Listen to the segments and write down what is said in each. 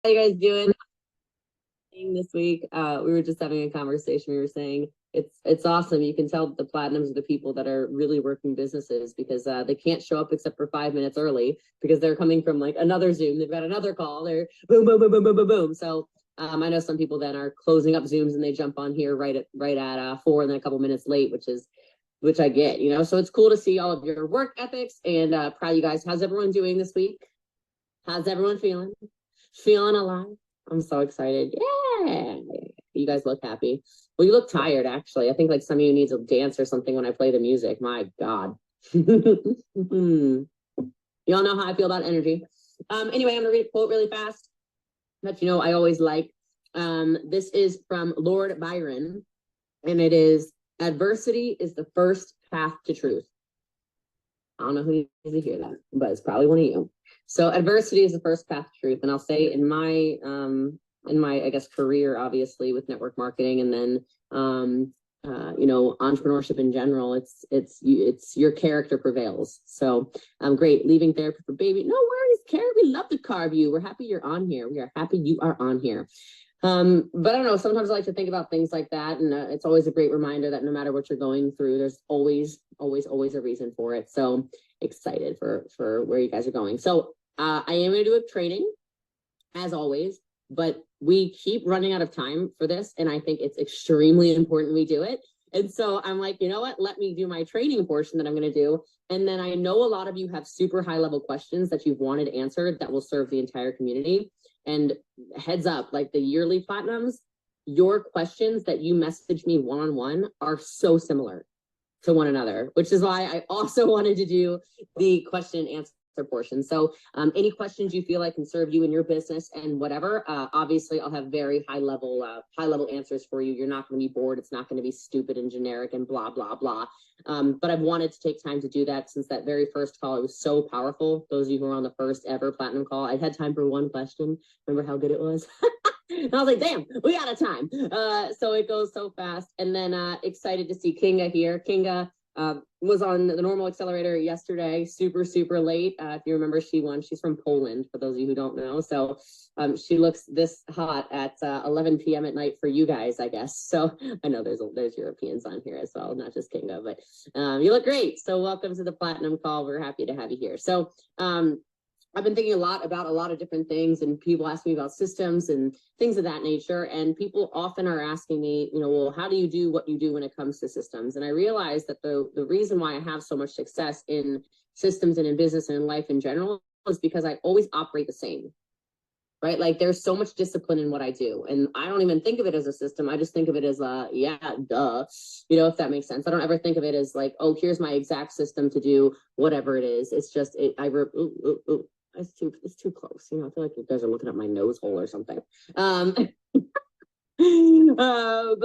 How you guys doing this week? We were just having a conversation. We were saying it's awesome. You can tell the platinums are the people that are really working businesses because they can't show up except for 5 minutes early because they're coming from like another Zoom. They've got another call. They're boom, boom, boom, boom, boom, boom, boom. So I know some people then are closing up Zooms and they jump on here right at 4 and then a couple minutes late, which I get, you know. So it's cool to see all of your work ethics and proud of you guys. How's everyone doing this week? How's everyone feeling? Feeling alive? I'm so excited. Yeah. You guys look happy. Well, you look tired, actually. I think like some of you need to dance or something when I play the music. My God. Y'all know how I feel about energy. Anyway, I'm gonna read a quote really fast that you know I always like. This is from Lord Byron, and it is adversity is the first path to truth. I don't know who needs to hear that, but it's probably one of you. So adversity is the first path to truth. And I'll say in my I guess career, obviously with network marketing and then you know, entrepreneurship in general, it's your character prevails. So great. Leaving therapy for baby. No worries, Carrie. We love to carve you. We're happy you're on here. We are happy you are on here. But I don't know, sometimes I like to think about things like that, and it's always a great reminder that no matter what you're going through, there's always a reason for it. So excited for where you guys are going. So I am going to do a training as always, but we keep running out of time for this, and I think it's extremely important we do it. And so I'm like, you know what, let me do my training portion that I'm going to do. And then I know a lot of you have super high level questions that you've wanted answered that will serve the entire community. And heads up, like the yearly platinums, your questions that you message me one-on-one are so similar to one another, which is why I also wanted to do the question and answer portion. So any questions you feel like can serve you in your business and whatever, obviously I'll have very high level answers for you. You're not going to be bored. It's not going to be stupid and generic and blah, blah, blah. But I've wanted to take time to do that since that very first call. It was so powerful. Those of you who were on the first ever platinum call, I had time for one question. Remember how good it was? And I was like, damn, we got a time. So it goes so fast. And then excited to see Kinga here. Kinga was on the normal accelerator yesterday, super late. If you remember, she won. She's from Poland, for those of you who don't know. So she looks this hot at 11 p.m. at night for you guys, I guess. So I know there's Europeans on here as well, not just Kinga, but you look great. So welcome to the Platinum Call. We're happy to have you here. So I've been thinking a lot about a lot of different things, and people ask me about systems and things of that nature. And people often are asking me, you know, well, how do you do what you do when it comes to systems? And I realized that the reason why I have so much success in systems and in business and in life in general is because I always operate the same. Right? Like there's so much discipline in what I do. And I don't even think of it as a system. I just think of it as yeah, duh. You know, if that makes sense. I don't ever think of it as like, oh, here's my exact system to do whatever it is. It's just it's too close. You know, I feel like you guys are looking at my nose hole or something. But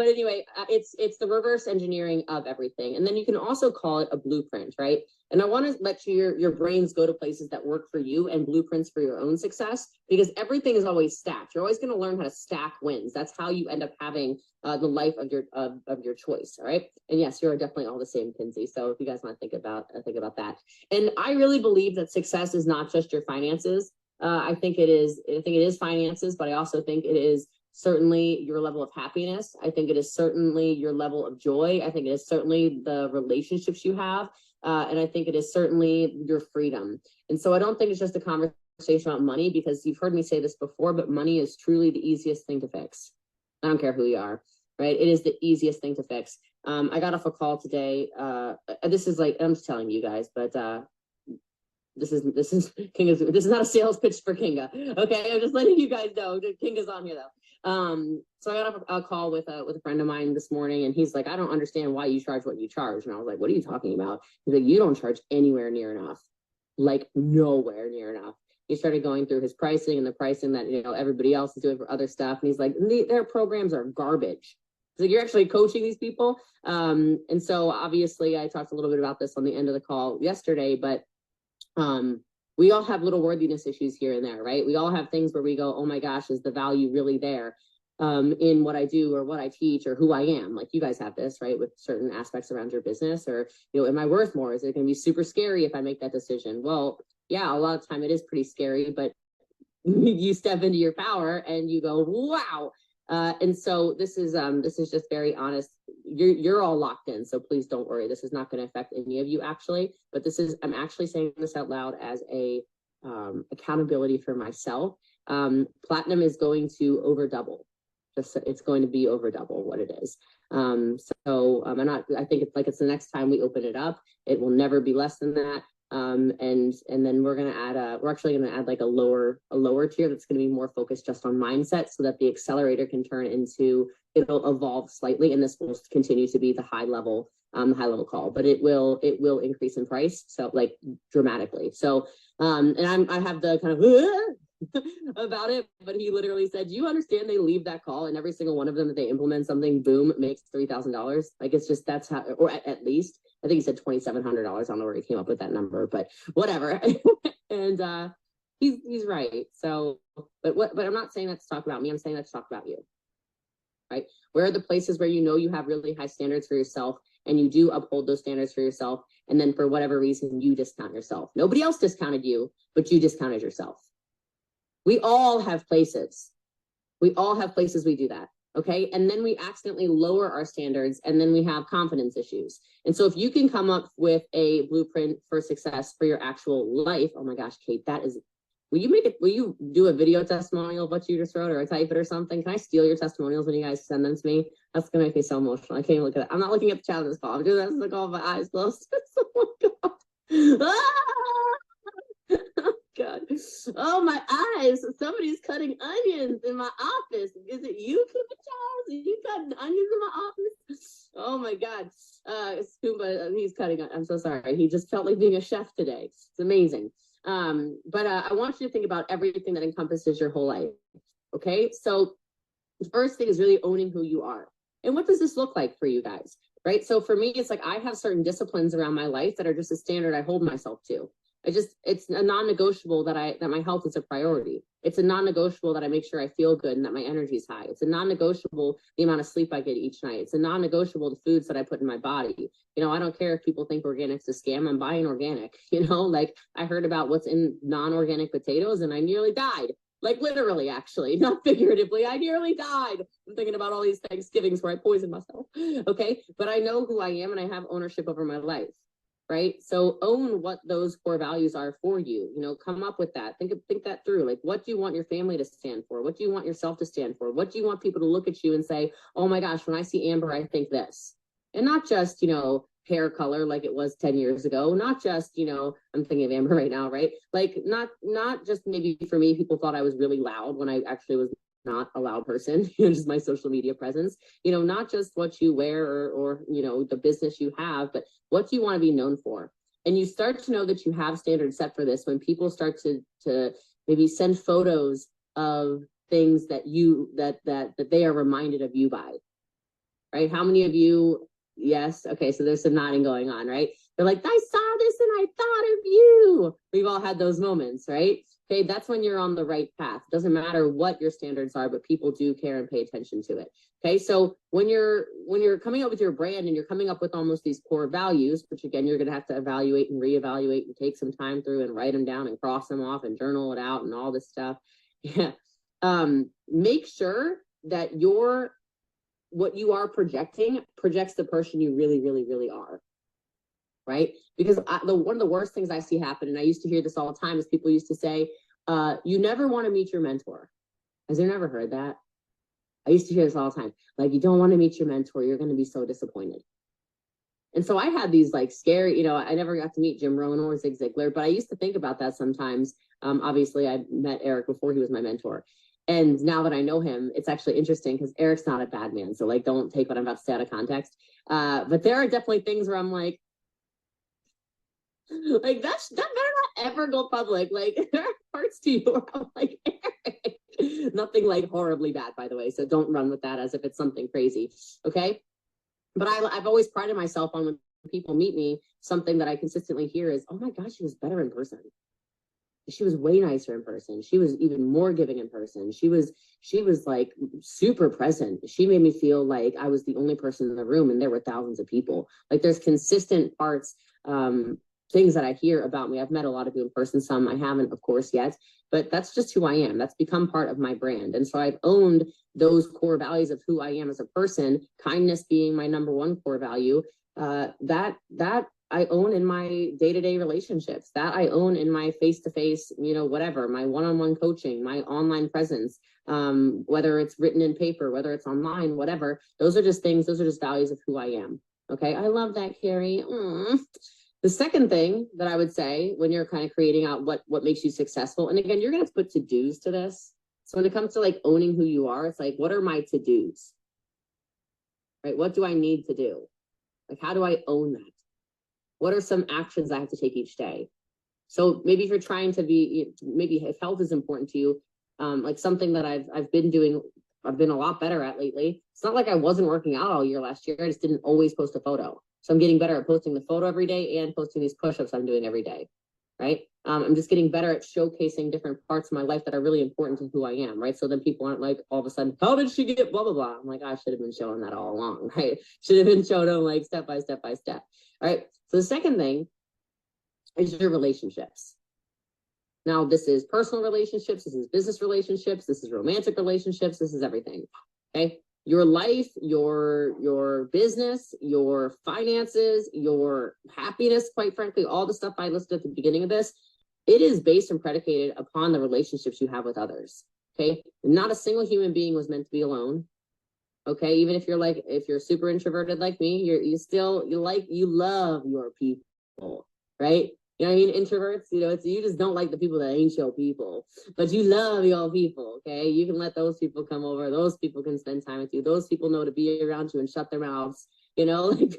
anyway, it's the reverse engineering of everything, and then you can also call it a blueprint, right? And I want to let your brains go to places that work for you and blueprints for your own success, because everything is always stacked. You're always going to learn how to stack wins. That's how you end up having the life of your choice. All right. And yes, you're definitely all the same, Kinsey. So if you guys want to think about that. And I really believe that success is not just your finances. I think it is finances, but I also think it is certainly your level of happiness. I think it is certainly your level of joy. I think it is certainly the relationships you have. And I think it is certainly your freedom. And so I don't think it's just a conversation about money, because you've heard me say this before, but money is truly the easiest thing to fix. I don't care who you are, right? It is the easiest thing to fix. I got off a call today. This is like, I'm just telling you guys, but this is Kinga's. This is not a sales pitch for Kinga. Okay, I'm just letting you guys know Kinga's on here though. So I got a call with a friend of mine this morning, and he's like, I don't understand why you charge what you charge. And I was like, what are you talking about? He's like, you don't charge anywhere near enough, like nowhere near enough. He started going through his pricing and the pricing that, you know, everybody else is doing for other stuff, and he's like, their programs are garbage. So you're actually coaching these people. And so obviously I talked a little bit about this on the end of the call yesterday, but we all have little worthiness issues here and there, right? We all have things where we go, oh my gosh, is the value really there in what I do or what I teach or who I am? Like you guys have this, right? With certain aspects around your business, or, you know, am I worth more? Is it going to be super scary if I make that decision? Well, yeah, a lot of time it is pretty scary, but you step into your power and you go, wow. And so this is just very honest. You're all locked in, so please don't worry. This is not going to affect any of you actually, but I'm actually saying this out loud as a accountability for myself. Platinum is going to over double. It's going to be over double what it is. I think it's the next time we open it up, it will never be less than that. And then we're actually going to add like a lower tier that's going to be more focused just on mindset, so that the accelerator can turn into, it'll evolve slightly, and this will continue to be the high level call, but it will increase in price, so like dramatically. So and I have the kind of about it, but he literally said, you understand they leave that call and every single one of them that they implement something, boom, makes $3,000. Like, it's just, that's how, or at least I think he said $2,700. I don't know where he came up with that number, but whatever. And he's right. So but I'm not saying that to talk about me, I'm saying that to talk about you, right? Where are the places where you know you have really high standards for yourself and you do uphold those standards for yourself, and then for whatever reason you discount yourself? Nobody else discounted you, but you discounted yourself. We all have places. We do that, okay? And then we accidentally lower our standards, and then we have confidence issues. And so if you can come up with a blueprint for success for your actual life, oh my gosh, Kate, will you do a video testimonial of what you just wrote, or type it or something? Can I steal your testimonials when you guys send them to me? That's gonna make me so emotional. I can't even look at it. I'm not looking at the chat of this call. I'm doing this in the call with my eyes closed. Oh my God. Oh God. Oh, my eyes. Somebody's cutting onions in my office. Is it you, Kuba Charles? Are you cutting onions in my office? Oh my God. Scuba, he's cutting. I'm so sorry. He just felt like being a chef today. It's amazing. But I want you to think about everything that encompasses your whole life. Okay. So the first thing is really owning who you are. And what does this look like for you guys? Right. So for me, it's like I have certain disciplines around my life that are just a standard I hold myself to. It's a non-negotiable that my health is a priority. It's a non-negotiable that I make sure I feel good and that my energy is high. It's a non-negotiable the amount of sleep I get each night. It's a non-negotiable the foods that I put in my body. You know, I don't care if people think organic's a scam. I'm buying organic. You know, like I heard about what's in non-organic potatoes and I nearly died. Like literally, actually, not figuratively. I nearly died. I'm thinking about all these Thanksgivings where I poisoned myself. Okay, but I know who I am and I have ownership over my life. Right. So own what those core values are for you. You know, come up with that. Think that through. Like, what do you want your family to stand for? What do you want yourself to stand for? What do you want people to look at you and say, oh my gosh, when I see Amber, I think this. And not just, you know, hair color like it was 10 years ago. Not just, you know, I'm thinking of Amber right now, right? Like not just maybe for me, people thought I was really loud when I actually was not a loud person, you know, just my social media presence, you know, not just what you wear or, you know, the business you have, but what do you want to be known for? And you start to know that you have standards set for this when people start to maybe send photos of things that that they are reminded of you by, right? How many of you, yes, okay, so there's some nodding going on, right? They're like, I saw this and I thought of you. We've all had those moments, right? Okay, that's when you're on the right path. It doesn't matter what your standards are, but people do care and pay attention to it. Okay, so when you're coming up with your brand and you're coming up with almost these core values, which again, you're going to have to evaluate and reevaluate and take some time through and write them down and cross them off and journal it out and all this stuff. Yeah. Make sure that what you are projects the person you really, really, really are. Right? Because one of the worst things I see happen, and I used to hear this all the time, is people used to say, you never want to meet your mentor. Has you never heard that? I used to hear this all the time. Like, you don't want to meet your mentor. You're going to be so disappointed. And so I had these like scary, you know, I never got to meet Jim Rohn or Zig Ziglar, but I used to think about that sometimes. Obviously, I met Eric before he was my mentor. And now that I know him, it's actually interesting because Eric's not a bad man. So like, don't take what I'm about to say out of context. But there are definitely things where I'm like that better not ever go public. Like, there are parts to you where I'm like, Eric. Nothing like horribly bad, by the way. So don't run with that as if it's something crazy. Okay. But I've always prided myself on when people meet me, something that I consistently hear is, oh my gosh, she was better in person. She was way nicer in person. She was even more giving in person. She was like super present. She made me feel like I was the only person in the room and there were thousands of people. Like, there's consistent parts, things that I hear about me. I've met a lot of you in person, some I haven't, of course, yet, but that's just who I am. That's become part of my brand. And so I've owned those core values of who I am as a person, kindness being my number one core value, that I own in my day-to-day relationships, that I own in my face-to-face, whatever, my one-on-one coaching, my online presence, whether it's written in paper, whether it's online, whatever. Those are just values of who I am. Okay. I love that, Carrie. The second thing that I would say when you're kind of creating out what makes you successful, and again, you're going to put to-dos to this. So when it comes to like owning who you are, it's like, what are my to-dos? Right? What do I need to do? Like, how do I own that? What are some actions I have to take each day? So maybe if you're trying to maybe if health is important to you, like something that I've been doing, I've been a lot better at lately. It's not like I wasn't working out all year last year. I just didn't always post a photo. So I'm getting better at posting the photo every day and posting these push-ups I'm doing every day, right? I'm just getting better at showcasing different parts of my life that are really important to who I am, right? So then people aren't like, all of a sudden, how did she get blah, blah, blah? I'm like, I should have been showing that all along, right? Should have been showing them like step by step by step, all right? So the second thing is your relationships. Now, this is personal relationships, this is business relationships, this is romantic relationships, this is everything, okay? Your life, your business, your finances, your happiness, quite frankly, all the stuff I listed at the beginning of this, it is based and predicated upon the relationships you have with others, okay? Not a single human being was meant to be alone, okay? Even if you're super introverted like me, you love your people, right? You know what I mean? Introverts, you just don't like the people that ain't your people, but you love your people, okay? You can let those people come over. Those people can spend time with you. Those people know to be around you and shut their mouths, like,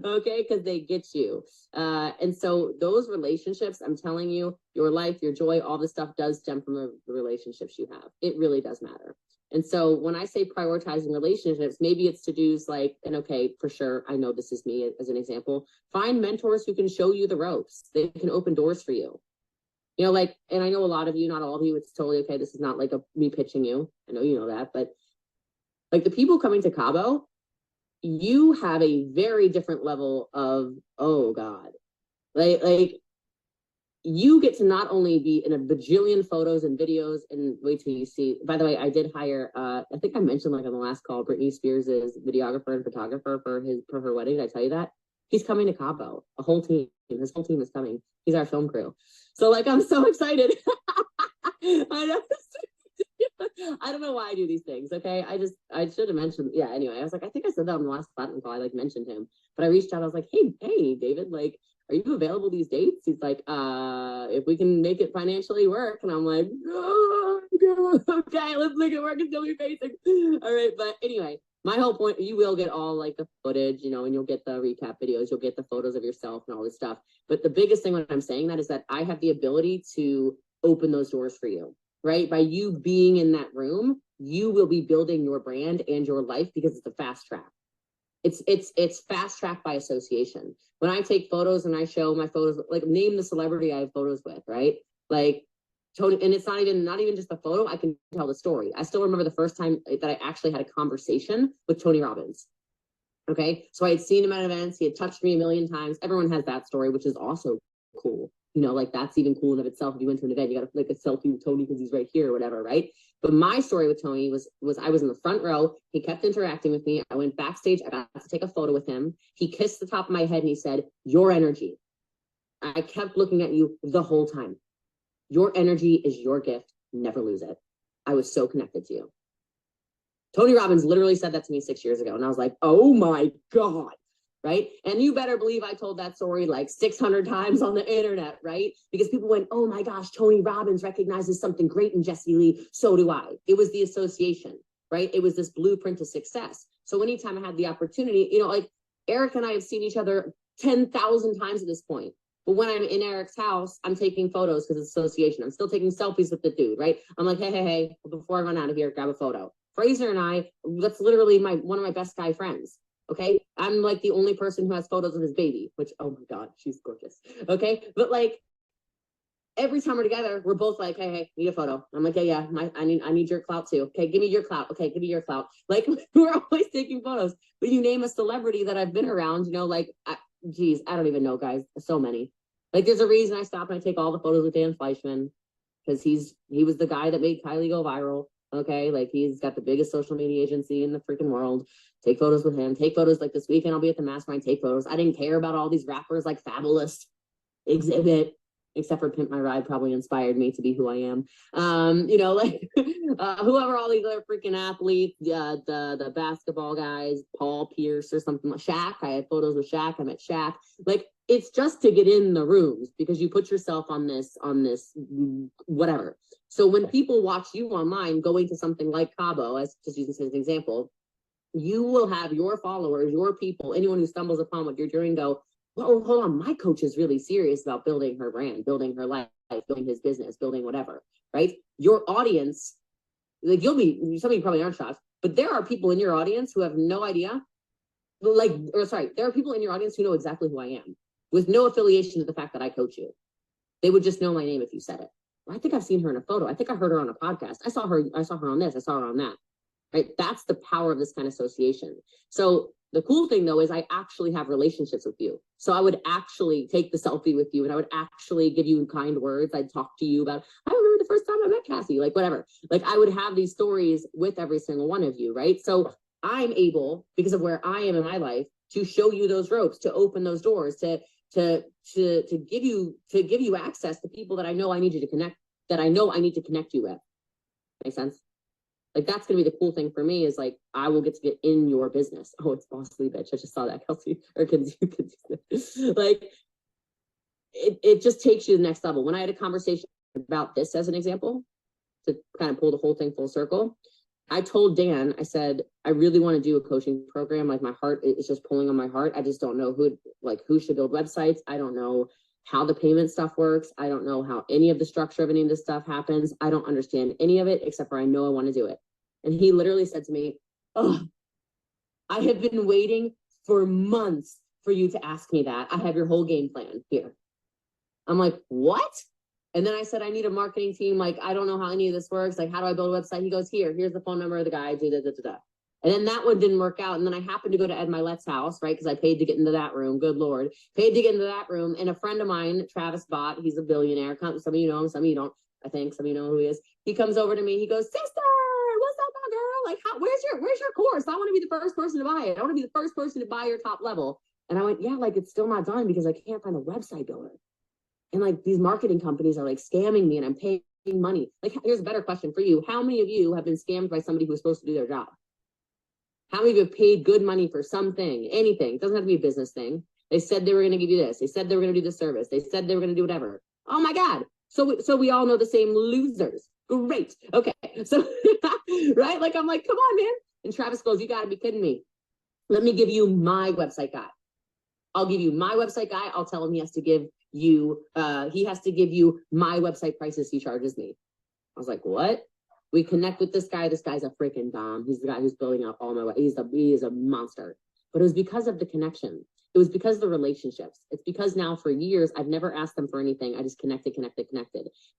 okay, because they get you. And so those relationships, I'm telling you, your life, your joy, all this stuff does stem from the relationships you have. It really does matter. And so when I say prioritizing relationships, maybe it's to-dos like, and okay, for sure, I know this is me as an example, find mentors who can show you the ropes. They can open doors for you. Like, and I know a lot of you, not all of you, it's totally okay. This is not like me pitching you. I know you know that, but like the people coming to Cabo, you have a very different level of, oh God, like you get to not only be in a bajillion photos and videos, and wait till you see, by the way, I did hire, I think I mentioned like on the last call, Britney Spears' videographer and photographer for her wedding. Did I tell you that? He's coming to Cabo, his whole team is coming. He's our film crew. So like, I'm so excited. I don't know why I do these things. Okay. I should have mentioned. Yeah. Anyway, I was like, I think I said that on the last platinum call. I like mentioned him, but I reached out. I was like, hey, David, like, are you available these dates? He's like, if we can make it financially work. And I'm like, oh, okay, let's make it work until we face it. All right. But anyway, my whole point, you will get all like the footage, and you'll get the recap videos, you'll get the photos of yourself and all this stuff. But the biggest thing when I'm saying that is that I have the ability to open those doors for you, right? By you being in that room, you will be building your brand and your life because it's a fast track. It's fast track by association. When I take photos and I show my photos, like name the celebrity I have photos with, right? Like Tony, and it's not even just the photo, I can tell the story. I still remember the first time that I actually had a conversation with Tony Robbins. Okay. So I had seen him at events, he had touched me a million times. Everyone has that story, which is also cool. Like that's even cool in of itself. If you went to an event, you got to like a selfie with Tony because he's right here or whatever, right? But my story with Tony was I was in the front row. He kept interacting with me. I went backstage. I got to take a photo with him. He kissed the top of my head and he said, "Your energy." I kept looking at you the whole time. Your energy is your gift. Never lose it. I was so connected to you. Tony Robbins literally said that to me 6 years ago. And I was like, oh my God. Right. And you better believe I told that story like 600 times on the internet. Right. Because people went, oh my gosh, Tony Robbins recognizes something great in Jessie Lee. So do I. It was the association. Right. It was this blueprint to success. So anytime I had the opportunity, like Eric and I have seen each other 10,000 times at this point. But when I'm in Eric's house, I'm taking photos because it's association. I'm still taking selfies with the dude. Right. I'm like, hey, before I run out of here, grab a photo. Fraser and I, that's literally one of my best guy friends. Okay. I'm like the only person who has photos of his baby, which, oh my God, she's gorgeous. Okay. But like every time we're together, we're both like, hey, need a photo. I'm like, yeah, I need your clout too. Okay. Give me your clout. Okay. Give me your clout. Like we're always taking photos, but you name a celebrity that I've been around, like, geez, I don't even know, guys. So many. Like there's a reason I stop and I take all the photos with Dan Fleischman. because he was the guy that made Kylie go viral. Okay, like he's got the biggest social media agency in the freaking world. Take photos with him. Take photos like this weekend. I'll be at the mastermind. Take photos. I didn't care about all these rappers like Fabulous, Exhibit, except for Pimp My Ride probably inspired me to be who I am. Like whoever all these other freaking athletes, the basketball guys, Paul Pierce or something like Shaq. I had photos with Shaq. I met Shaq. Like it's just to get in the rooms because you put yourself on this whatever. So when people watch you online going to something like Cabo, as just using this as an example, you will have your followers, your people, anyone who stumbles upon what you're doing go, well, hold on, my coach is really serious about building her brand, building her life, building his business, building whatever, right? Your audience, like some of you probably aren't shocked, but there are people in your audience who have no idea, there are people in your audience who know exactly who I am with no affiliation to the fact that I coach you. They would just know my name if you said it. Well, I think I've seen her in a photo. I think I heard her on a podcast. I saw her on this, I saw her on that. Right? That's the power of this kind of association. So the cool thing though is I actually have relationships with you. So I would actually take the selfie with you and I would actually give you kind words. I'd talk to you about, I remember the first time I met Cassie, like whatever. Like I would have these stories with every single one of you, right? So I'm able, because of where I am in my life, to show you those ropes, to open those doors, to give you access to people that I know I need you to connect, that I know I need to connect you with. Make sense? Like that's gonna be the cool thing for me is like I will get to get in your business. Oh, it's bossly bitch. I just saw that, Kelsey. Or like it just takes you to the next level. When I had a conversation about this as an example, to kind of pull the whole thing full circle, I told Dan, I said, I really want to do a coaching program. Like my heart is just pulling on my heart. I just don't know who should build websites. I don't know how the payment stuff works. I don't know how any of the structure of any of this stuff happens. I don't understand any of it, except for I know I want to do it. And he literally said to me, oh, I have been waiting for months for you to ask me that. I have your whole game plan here. I'm like, what? And then I said, I need a marketing team. Like, I don't know how any of this works. Like, how do I build a website? He goes, here's the phone number of the guy. And then that one didn't work out. And then I happened to go to Ed Milet's house, right? Because I paid to get into that room. Good Lord. Paid to get into that room. And a friend of mine, Travis Bott, he's a billionaire. Some of you know him, some of you don't. I think some of you know who he is. He comes over to me. He goes, sister, what's up, my girl? Like, where's your course? I want to be the first person to buy it. I want to be the first person to buy your top level. And I went, yeah, like it's still not done because I can't find a website builder. And like these marketing companies are like scamming me and I'm paying money. Like, here's a better question for you. How many of you have been scammed by somebody who was supposed to do their job? How many of you have paid good money for something, anything? It doesn't have to be a business thing. They said they were going to give you this. They said they were going to do this service. They said they were going to do whatever. Oh my God. So we all know the same losers. Great. Okay. So, right? Like, I'm like, come on, man. And Travis goes, you got to be kidding me. Let me give you my website guy. I'll give you my website guy. I'll tell him he has to give you my website prices he charges me. I was like, what? We connect with this guy. This guy's a freaking bomb. He's the guy who's building out all my way. He is a monster. But it was because of the connection. It was because of the relationships. It's because now for years, I've never asked them for anything. I just connected.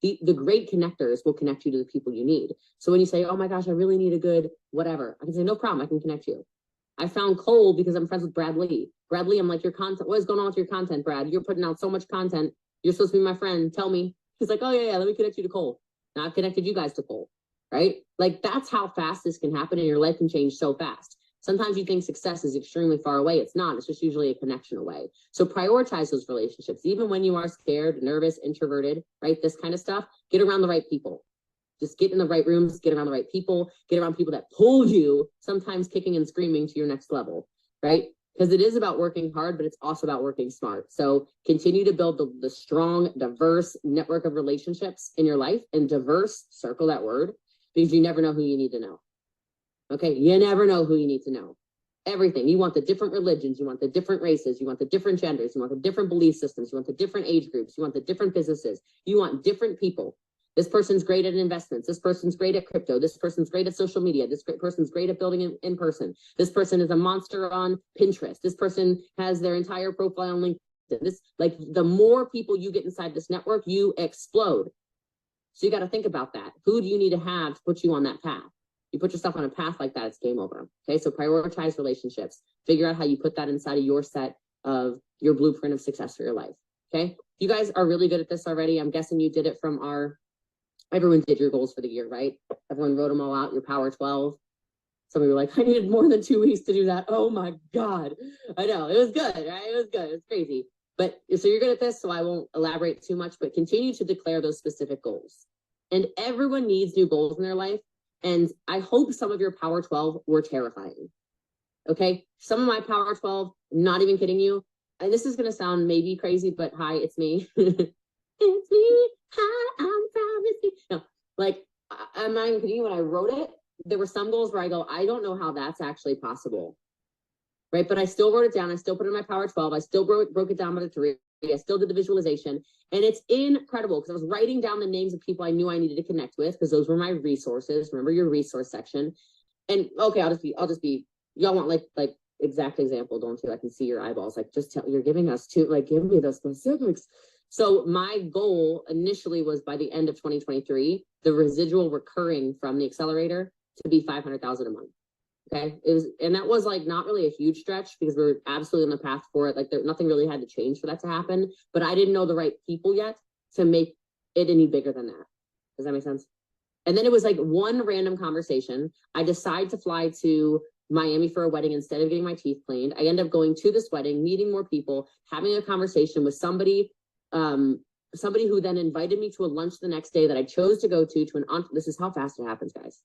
The great connectors will connect you to the people you need. So when you say, oh my gosh, I really need a good whatever, I can say, no problem. I can connect you. I found Cole because I'm friends with Brad Lee. Brad Lee, I'm like, your content, what is going on with your content, Brad? You're putting out so much content. You're supposed to be my friend. Tell me. He's like, oh yeah, let me connect you to Cole. Now I've connected you guys to Cole, right? Like that's how fast this can happen and your life can change so fast. Sometimes you think success is extremely far away. It's not. It's just usually a connection away. So prioritize those relationships. Even when you are scared, nervous, introverted, right? This kind of stuff, get around the right people. Just get in the right rooms, get around the right people, get around people that pull you, sometimes kicking and screaming to your next level, right? Because it is about working hard, but it's also about working smart. So continue to build the strong, diverse network of relationships in your life, and diverse, circle that word, because you never know who you need to know. Okay, you never know who you need to know. Everything. You want the different religions, you want the different races, you want the different genders, you want the different belief systems, you want the different age groups, you want the different businesses, you want different people. This person's great at investments. This person's great at crypto. This person's great at social media. This person's great at building in person. This person is a monster on Pinterest. This person has their entire profile on LinkedIn. This, like, the more people you get inside this network, you explode. So you got to think about that. Who do you need to have to put you on that path? You put yourself on a path like that, it's game over. Okay, so prioritize relationships. Figure out how you put that inside of your set of your blueprint of success for your life. Okay, you guys are really good at this already. I'm guessing you did it from our everyone did your goals for the year, right? Everyone wrote them all out, your power 12. Some of you were like, I needed more than 2 weeks to do that. Oh my God. I know, it was good, right? It was good, it's crazy. But so you're good at this, so I won't elaborate too much, but continue to declare those specific goals. And everyone needs new goals in their life. And I hope some of your power 12 were terrifying. Okay, some of my power 12, not even kidding you. And this is going to sound maybe crazy, but hi, it's me. It's me. Hi, I'm proud. It's me. No, like, I'm not even kidding you. When I wrote it, there were some goals where I go, I don't know how that's actually possible. Right. But I still wrote it down. I still put it in my power 12. I still broke it down by the 3. I still did the visualization. And it's incredible because I was writing down the names of people I knew I needed to connect with because those were my resources. Remember your resource section. And okay, I'll just be, y'all want like exact example, don't you? I can see your eyeballs. Like, just tell, you're giving us two, like, give me the specifics. So my goal initially was by the end of 2023, the residual recurring from the accelerator to be 500,000 a month. Okay. It was, and that was like not really a huge stretch because we were absolutely on the path for it. Like nothing really had to change for that to happen, but I didn't know the right people yet to make it any bigger than that. Does that make sense? And then it was like one random conversation. I decide to fly to Miami for a wedding instead of getting my teeth cleaned. I end up going to this wedding, meeting more people, having a conversation with somebody who then invited me to a lunch the next day that I chose to go to this is how fast it happens, guys.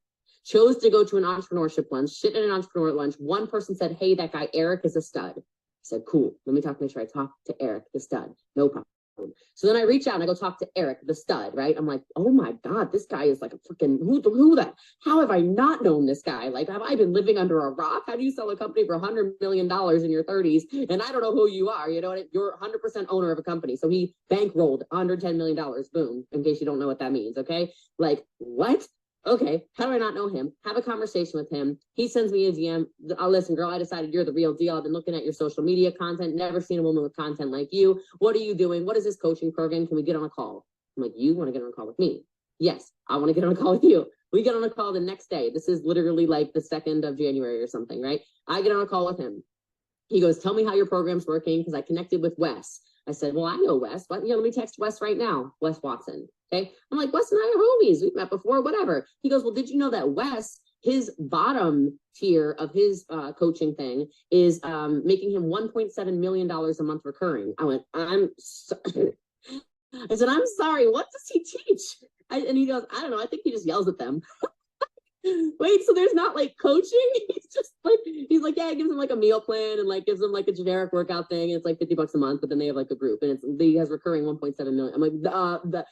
Chose to go to an entrepreneurship lunch, shit at an entrepreneur lunch. One person said, hey, that guy Eric is a stud. I said, cool, let me make sure I talk to Eric, the stud. No problem. So then I reach out and I go talk to Eric, the stud, right? I'm like, oh my God, this guy is like a freaking, how have I not known this guy? Like, have I been living under a rock? How do you sell a company for $100 million in your 30s? And I don't know who you are, you know what? You're 100% owner of a company. So he bankrolled $110 million, boom, in case you don't know what that means, okay? Like, what? Okay, how do I not know him? Have a conversation with him. He sends me a DM. Oh, listen, girl, I decided you're the real deal. I've been looking at your social media content, never seen a woman with content like you. What are you doing? What is this coaching program? Can we get on a call? I'm like, you want to get on a call with me? Yes, I want to get on a call with you. We get on a call the next day. This is literally like the 2nd of January or something, right? I get on a call with him. He goes, tell me how your program's working because I connected with Wes. I said, well, I know Wes. But, let me text Wes right now. Wes Watson. Okay. I'm like, Wes and I are homies. We've met before, whatever. He goes, well, did you know that Wes, his bottom tier of his coaching thing is making him $1.7 million a month recurring. I went, I said, I'm sorry. What does he teach? And he goes, I don't know. I think he just yells at them. Wait, so there's not like coaching? He's like, yeah, he gives them like a meal plan and like gives them like a generic workout thing. And it's like $50 a month, but then they have like a group and he has recurring 1.7 million. I'm like,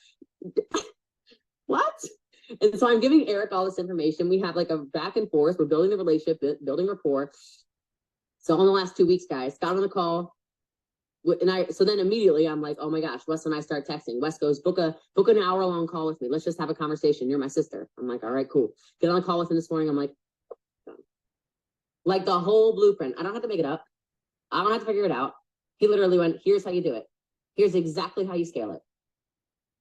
what? And so I'm giving Eric all this information. We have like a back and forth. We're building the relationship, building rapport. So in the last 2 weeks, guys, got on the call. So then immediately I'm like, oh my gosh, Wes and I start texting. Wes goes, book an hour-long call with me. Let's just have a conversation. You're my sister. I'm like, all right, cool. Get on a call with him this morning. I'm like the whole blueprint. I don't have to make it up. I don't have to figure it out. He literally went, here's how you do it. Here's exactly how you scale it.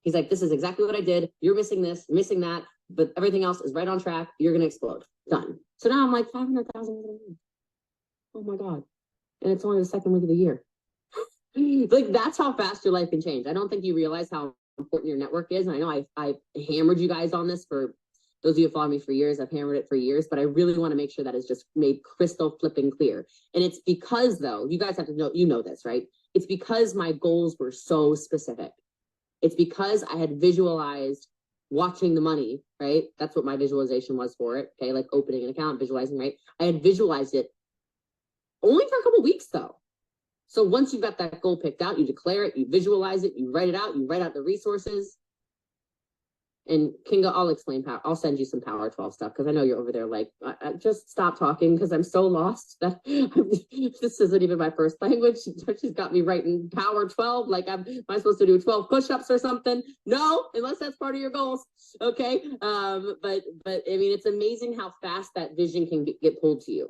He's like, this is exactly what I did. You're missing this, missing that, but everything else is right on track. You're going to explode. Done. So now I'm like 500,000. Oh my God. And it's only the 2nd week of the year. Like, that's how fast your life can change. I don't think you realize how important your network is. And I know I've hammered you guys on this for those of you who follow me for years. I've hammered it for years, but I really want to make sure that it's just made crystal flipping clear. And it's because, though, you guys have to know, you know this, right? It's because my goals were so specific. It's because I had visualized watching the money, right? That's what my visualization was for it. Okay, like opening an account, visualizing, right? I had visualized it only for a couple of weeks, though. So once you've got that goal picked out, you declare it, you visualize it, you write it out, you write out the resources. And Kinga, I'll send you some Power 12 stuff because I know you're over there like, just stop talking because I'm so lost that this isn't even my first language. She's got me writing Power 12. Like, am I supposed to do 12 push-ups or something? No, unless that's part of your goals. Okay. But I mean, it's amazing how fast that vision can get pulled to you.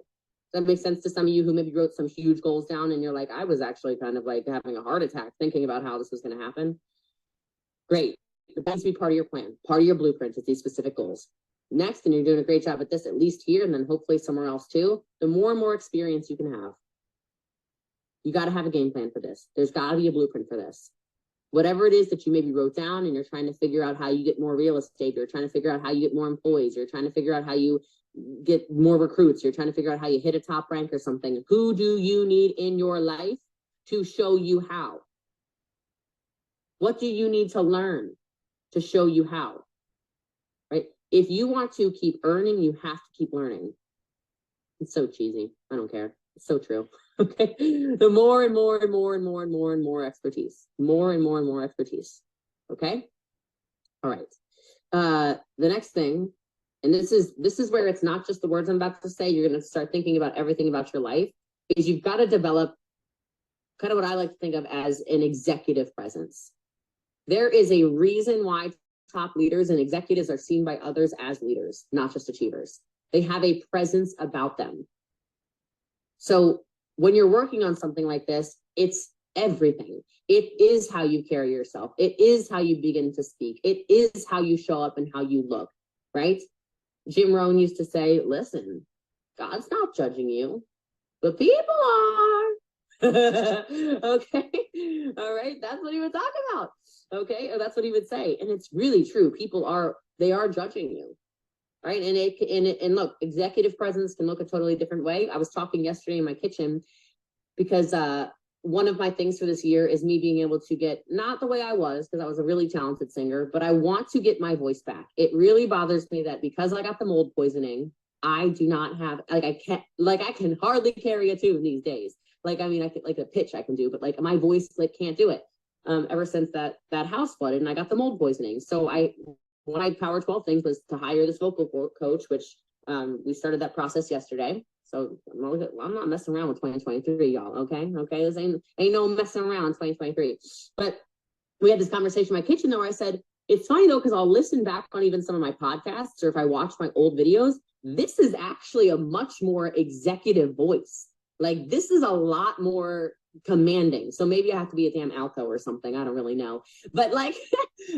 That makes sense to some of you who maybe wrote some huge goals down and you're like, I was actually kind of like having a heart attack thinking about how this was going to happen. Great. That needs to be part of your plan, part of your blueprint is these specific goals. Next, and you're doing a great job at this, at least here, and then hopefully somewhere else too, the more and more experience you can have. You got to have a game plan for this. There's got to be a blueprint for this. whatever it is that you maybe wrote down and you're trying to figure out how you get more real estate, you're trying to figure out how you get more employees, you're trying to figure out how you get more recruits, you're trying to figure out how you hit a top rank or something. Who do you need in your life to show you how? What do you need to learn to show you how? Right? If you want to keep earning, you have to keep learning. It's so cheesy. I don't care. It's so true. Okay. The more and more and more and more and more and more expertise. More and more and more expertise. Okay. All right. The next thing, and this is where it's not just the words I'm about to say, you're going to start thinking about everything about your life, is you've got to develop kind of what I like to think of as an executive presence. There is a reason why top leaders and executives are seen by others as leaders, not just achievers. They have a presence about them. So when you're working on something like this, it's everything. It is how you carry yourself. It is how you begin to speak. It is how you show up and how you look, right? Jim Rohn used to say, listen, God's not judging you, but people are. Okay. All right. That's what he would talk about. Okay. Or that's what he would say. And it's really true. They are judging you. Right. And look, executive presence can look a totally different way. I was talking yesterday in my kitchen because one of my things for this year is me being able to get, not the way I was, because I was a really talented singer, but I want to get my voice back. It really bothers me that because I got the mold poisoning, I do not have, I can hardly carry a tune these days. I can, like a pitch I can do, but my voice can't do it. Ever since that house flooded and I got the mold poisoning. So one of my Power 12 things was to hire this vocal coach, which we started that process yesterday. So I'm not messing around with 2023, y'all. Okay. This ain't no messing around 2023. But we had this conversation in my kitchen though, where I said, it's funny though, because I'll listen back on even some of my podcasts, or if I watch my old videos, this is actually a much more executive voice. This is a lot more commanding. So maybe I have to be a damn alto or something. I don't really know. But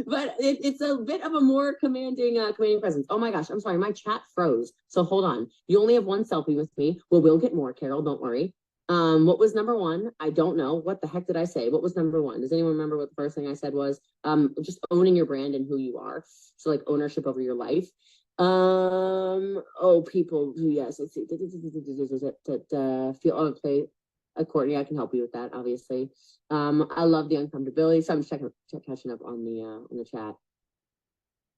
but it's a bit of a more commanding presence. Oh my gosh, I'm sorry. My chat froze. So hold on. You only have one selfie with me. Well, we'll get more, Carol. Don't worry. What was number one? I don't know. What the heck did I say? What was number one? Does anyone remember what the first thing I said was? Just owning your brand and who you are. So ownership over your life. People, yes, let's see. Feel okay. Courtney, I can help you with that, obviously. I love the uncomfortability. So I'm just catching up on the chat.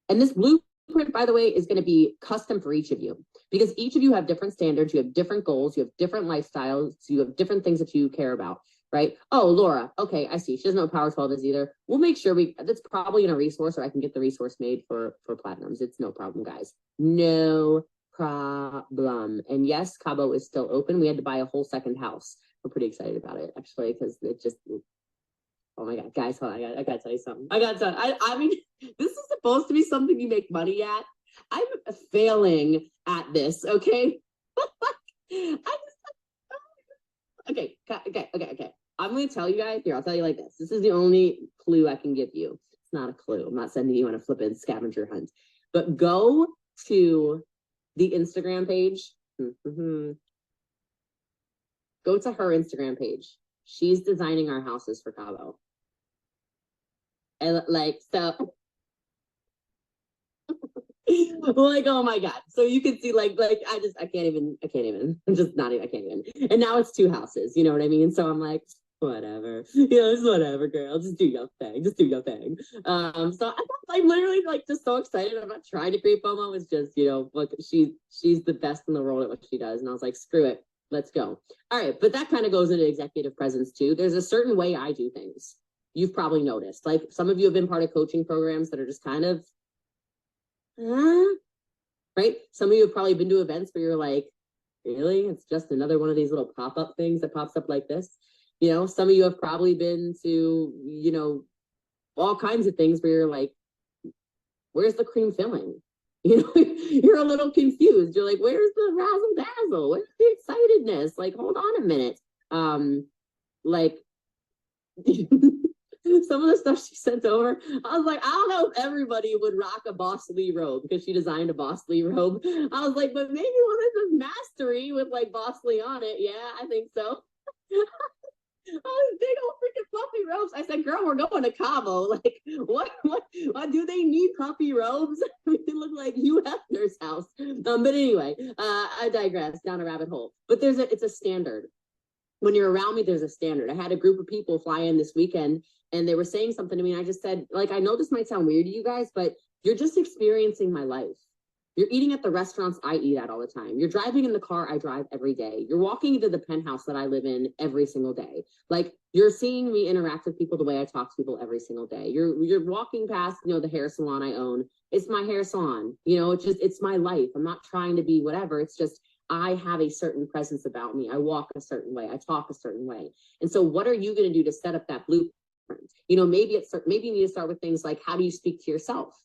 And this blueprint, by the way, is going to be custom for each of you, because each of you have different standards, you have different goals, you have different lifestyles, you have different things that you care about, right? Oh, Laura, okay, I see. She doesn't know what Power 12 is either. We'll make sure that's probably in a resource, or I can get the resource made for platinums. It's no problem, guys. No problem. And yes, Cabo is still open. We had to buy a whole second house. We're pretty excited about it, actually, because it just, oh my God, guys, hold on, I gotta tell you something. I mean, this is supposed to be something you make money at. I'm failing at this, okay? Okay. I'm gonna tell you guys, here, I'll tell you like this. This is the only clue I can give you. It's not a clue. I'm not sending you on a flippin' scavenger hunt. But go to the Instagram page. Go to her Instagram page. She's designing our houses for Cabo. And so oh my God. So you can see I can't even. I'm just not even, I can't even. And now it's two houses, you know what I mean? So I'm like, whatever. It's whatever, girl. Just do your thing. So I'm literally just so excited. I'm not trying to create FOMO. It's just, look, she's the best in the world at what she does. And I was like, screw it. Let's go. All right. But that kind of goes into executive presence too. There's a certain way I do things. You've probably noticed, some of you have been part of coaching programs that are just kind of, right? Some of you have probably been to events where you're like, really? It's just another one of these little pop-up things that pops up like this. Some of you have probably been to, all kinds of things where you're like, where's the cream filling? You're a little confused. You're like, where's the razzle dazzle? Where's the excitedness? Hold on a minute. Some of the stuff she sent over, I was like, I don't know if everybody would rock a Boss Lee robe, because she designed a Boss Lee robe. I was like, but maybe one of the mastery with Boss Lee on it. Yeah, I think so. Oh, big old freaking fluffy robes. I said, girl, we're going to Cabo. Like, what do they need puffy robes? They look like Hugh Hefner's house. But anyway, I digress down a rabbit hole. But it's a standard. When you're around me, there's a standard. I had a group of people fly in this weekend and they were saying something to me. And I just said, like, I know this might sound weird to you guys, but you're just experiencing my life. You're eating at the restaurants I eat at all the time. You're driving in the car I drive every day. You're walking into the penthouse that I live in every single day. Like, you're seeing me interact with people the way I talk to people every single day. You're walking past, the hair salon I own. It's my hair salon. It's my life. I'm not trying to be whatever. It's just, I have a certain presence about me. I walk a certain way. I talk a certain way. And so what are you going to do to set up that blueprint? Maybe you need to start with things like, how do you speak to yourself?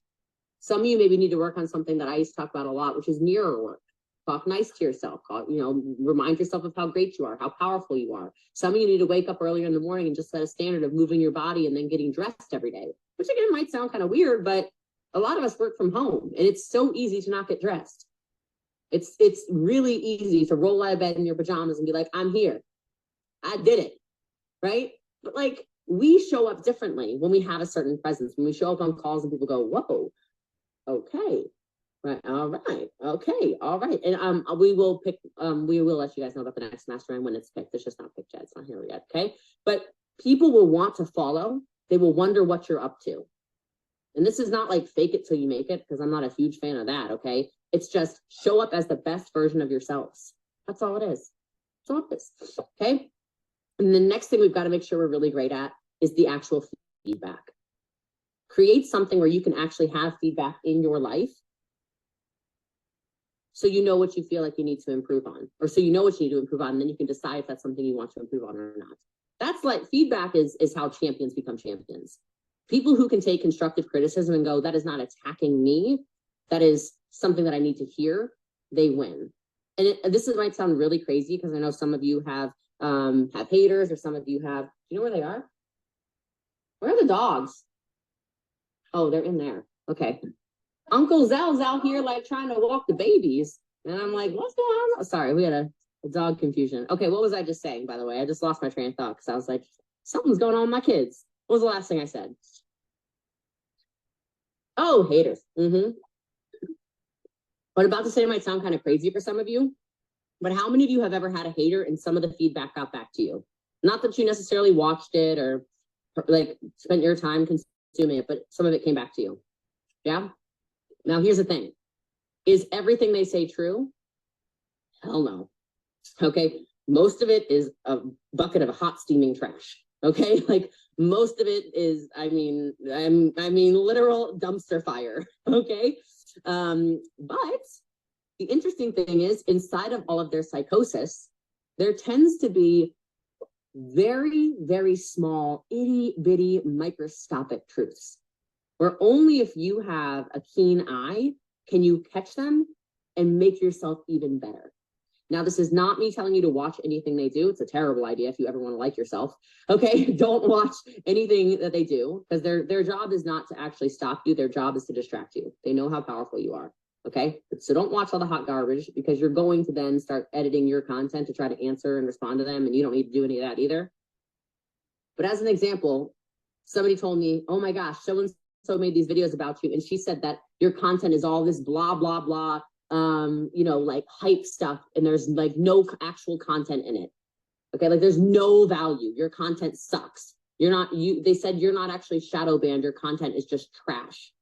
Some of you maybe need to work on something that I used to talk about a lot, which is mirror work. Talk nice to yourself. Remind yourself of how great you are, how powerful you are. Some of you need to wake up earlier in the morning and just set a standard of moving your body and then getting dressed every day, which again might sound kind of weird, but a lot of us work from home and it's so easy to not get dressed. It's really easy to roll out of bed in your pajamas and be like, I'm here. I did it. Right? But like, we show up differently when we have a certain presence. When we show up on calls and people go, whoa, okay. Right. All right. Okay. All right. And we will let you guys know about the next mastermind when it's picked. It's just not picked yet. It's not here yet. Okay. But people will want to follow. They will wonder what you're up to. And this is not like fake it till you make it, because I'm not a huge fan of that. Okay. It's just show up as the best version of yourselves. That's all it is. That's all it is. Okay. And the next thing we've got to make sure we're really great at is the actual feedback. Create something where you can actually have feedback in your life, so you know what you feel like you need to improve on, or so you know what you need to improve on, and then you can decide if that's something you want to improve on or not. That's like, feedback is how champions become champions. People who can take constructive criticism and go, that is not attacking me, that is something that I need to hear, they win. And this might sound really crazy, because I know some of you have haters, or some of you have, do you know where they are? Where are the dogs? Oh, they're in there. Okay. Uncle Zell's out here like trying to walk the babies. And I'm like, what's going on? Sorry, we had a dog confusion. Okay, what was I just saying, by the way? I just lost my train of thought because I was like, something's going on with my kids. What was the last thing I said? Oh, haters. What I'm about to say might sound kind of crazy for some of you, but how many of you have ever had a hater and some of the feedback got back to you? Not that you necessarily watched it or like spent your time consuming it, but some of it came back to you. Yeah? Now, here's the thing. Is everything they say true? Hell no. Okay? Most of it is a bucket of hot steaming trash. Okay? Like, most of it is, I mean, literal dumpster fire. Okay? But the interesting thing is, inside of all of their psychosis, there tends to be very, very small, itty bitty microscopic truths, where only if you have a keen eye can you catch them and make yourself even better. Now, this is not me telling you to watch anything they do. It's a terrible idea if you ever want to like yourself. Okay, don't watch anything that they do, because their job is not to actually stop you. Their job is to distract you. They know how powerful you are. Okay, so don't watch all the hot garbage, because you're going to then start editing your content to try to answer and respond to them, and you don't need to do any of that either. But as an example, somebody told me, oh my gosh, so made these videos about you, and she said that your content is all this blah blah blah, like hype stuff, and there's like no actual content in it. Okay, like there's no value. Your content sucks. They said you're not actually shadow banned. Your content is just trash.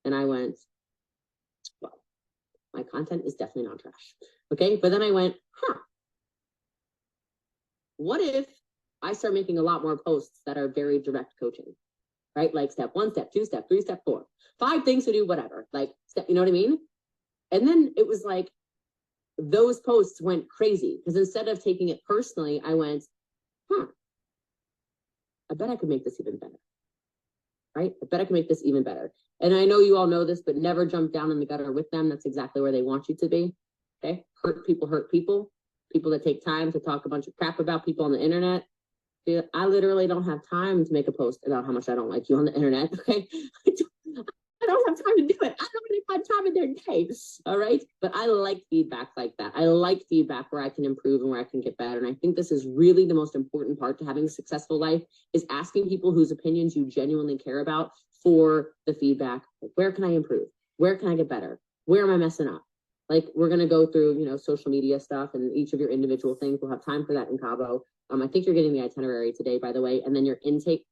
And I went, well, my content is definitely not trash. Okay, but then I went, what if I start making a lot more posts that are very direct coaching? Right? Like step 1, step 2, step 3, step 4, 5 things to do, whatever. Like, you know what I mean? And then it was like, those posts went crazy, because instead of taking it personally, I went, I bet I could make this even better. Right? I bet I can make this even better. And I know you all know this, but never jump down in the gutter with them. That's exactly where they want you to be. Okay? Hurt people. People that take time to talk a bunch of crap about people on the internet. Dude, I literally don't have time to make a post about how much I don't like you on the internet. Okay? I don't have time to do it. I don't really have time in their day. All right. But I like feedback like that. I like feedback where I can improve and where I can get better. And I think this is really the most important part to having a successful life is asking people whose opinions you genuinely care about for the feedback. Like, where can I improve? Where can I get better? Where am I messing up? Like, we're going to go through, social media stuff and each of your individual things. We'll have time for that in Cabo. I think you're getting the itinerary today, by the way, and then your intake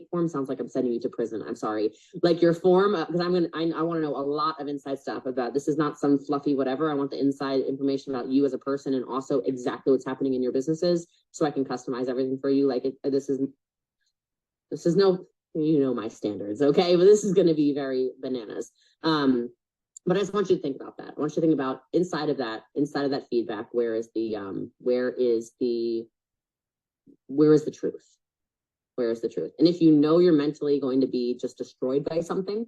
form sounds like I'm sending you to prison. I'm sorry. Like your form, because I want to know a lot of inside stuff about, this is not some fluffy whatever. I want the inside information about you as a person and also exactly what's happening in your businesses so I can customize everything for you. Like this is no, my standards. Okay. But this is going to be very bananas. But I just want you to think about that. I want you to think about inside of that feedback, where is the truth? Where is the truth? And if you're mentally going to be just destroyed by something,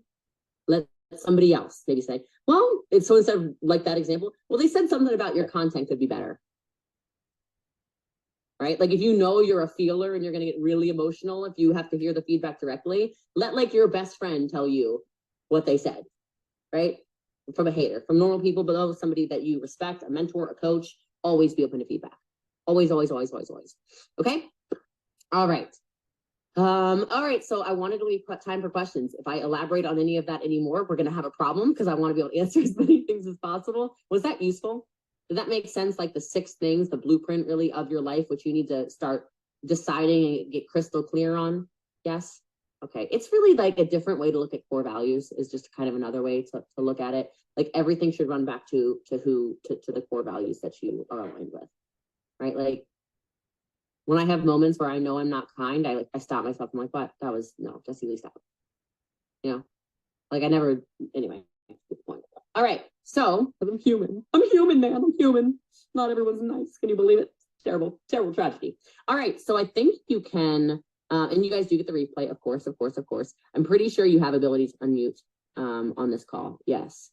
let somebody else maybe say, well, so instead of like that example, well, they said something about your content could be better. Right? Like if you're a feeler and you're going to get really emotional, if you have to hear the feedback directly, let like your best friend tell you what they said, right? From a hater, from normal people, but somebody that you respect, a mentor, a coach, always be open to feedback. Always, always, always, always, always. Okay. All right. All right. So I wanted to leave time for questions. If I elaborate on any of that anymore, we're going to have a problem because I want to be able to answer as many things as possible. Was that useful? Did that make sense? Like the 6 things, the blueprint really of your life, which you need to start deciding and get crystal clear on? Yes. Okay. It's really like a different way to look at core values, is just kind of another way to look at it. Like everything should run back to the core values that you are aligned with. Right? Like when I have moments where I know I'm not kind, I stop myself. I'm like, what? That was, no, Jesse, Lee, stop. Like I never, anyway, good point. All right. So I'm human, man. I'm human. Not everyone's nice. Can you believe it? Terrible, terrible tragedy. All right. So I think you can, and you guys do get the replay, of course. I'm pretty sure you have ability to unmute on this call. Yes.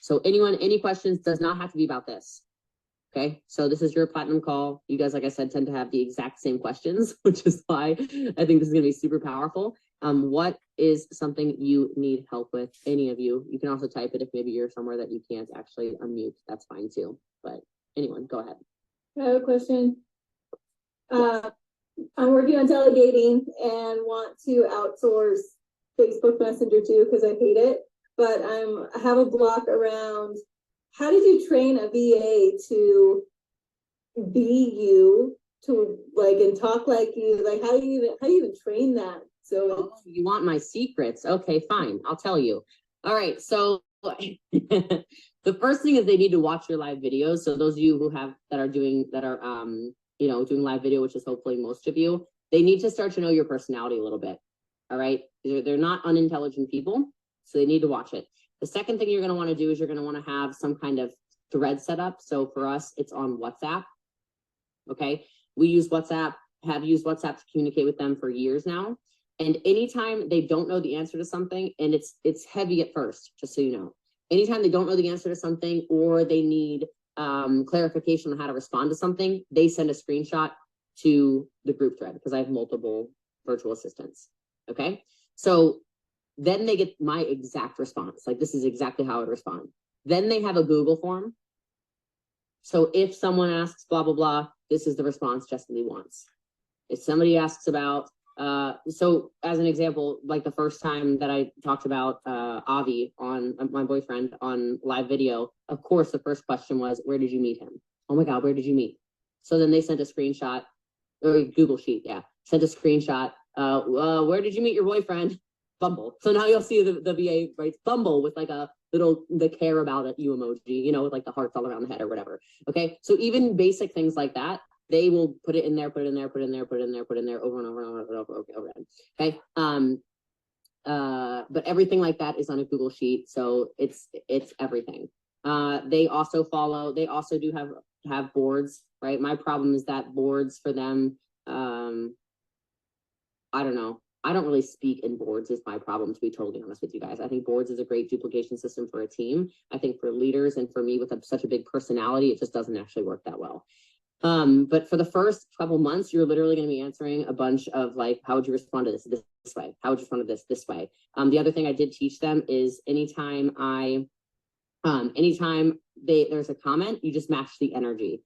So any questions, does not have to be about this. Okay, so this is your platinum call. You guys, like I said, tend to have the exact same questions, which is why I think this is going to be super powerful. What is something you need help with? Any of you? You can also type it if maybe you're somewhere that you can't actually unmute. That's fine too. But anyone, go ahead. I have a question. I'm working on delegating and want to outsource Facebook Messenger too because I hate it. But I have a block around, how did you train a VA to be you, to like and talk like you? Like how do you even train that? So you want my secrets? Okay, fine. I'll tell you. All right. So the first thing is they need to watch your live videos. So those of you who are doing live video, which is hopefully most of you, they need to start to know your personality a little bit. All right. They're not unintelligent people, so they need to watch it. The second thing you're going to want to do is you're going to want to have some kind of thread set up. So for us, it's on WhatsApp. Okay. We use WhatsApp, have used WhatsApp to communicate with them for years now. And anytime they don't know the answer to something, and it's heavy at first, just so you know, anytime they don't know the answer to something or they need clarification on how to respond to something, they send a screenshot to the group thread because I have multiple virtual assistants. Okay. So then they get my exact response. Like this is exactly how I would respond. Then they have a Google form. So if someone asks blah, blah, blah, this is the response Jesse Lee wants. If somebody asks about, so as an example, like the first time that I talked about Avi on my boyfriend on live video, of course, the first question was, where did you meet him? Oh my God, where did you meet? So then they sent a screenshot, or Google Sheet, yeah, sent a screenshot. Where did you meet your boyfriend? Bumble. So now you'll see the VA writes Bumble with like a little, the care about it, you emoji, with like the hearts all around the head or whatever. Okay. So even basic things like that, they will put it in there, put it in there over and over and over again. Okay. But everything like that is on a Google Sheet. So it's everything. They also do have boards, right? My problem is that boards for them, I don't know. I don't really speak in boards is my problem, to be totally honest with you guys. I think boards is a great duplication system for a team. I think for leaders and for me with such a big personality, it just doesn't actually work that well. But for the first couple months, you're literally going to be answering a bunch of like, how would you respond to this way? How would you respond to this way? The other thing I did teach them is anytime there's a comment, you just match the energy.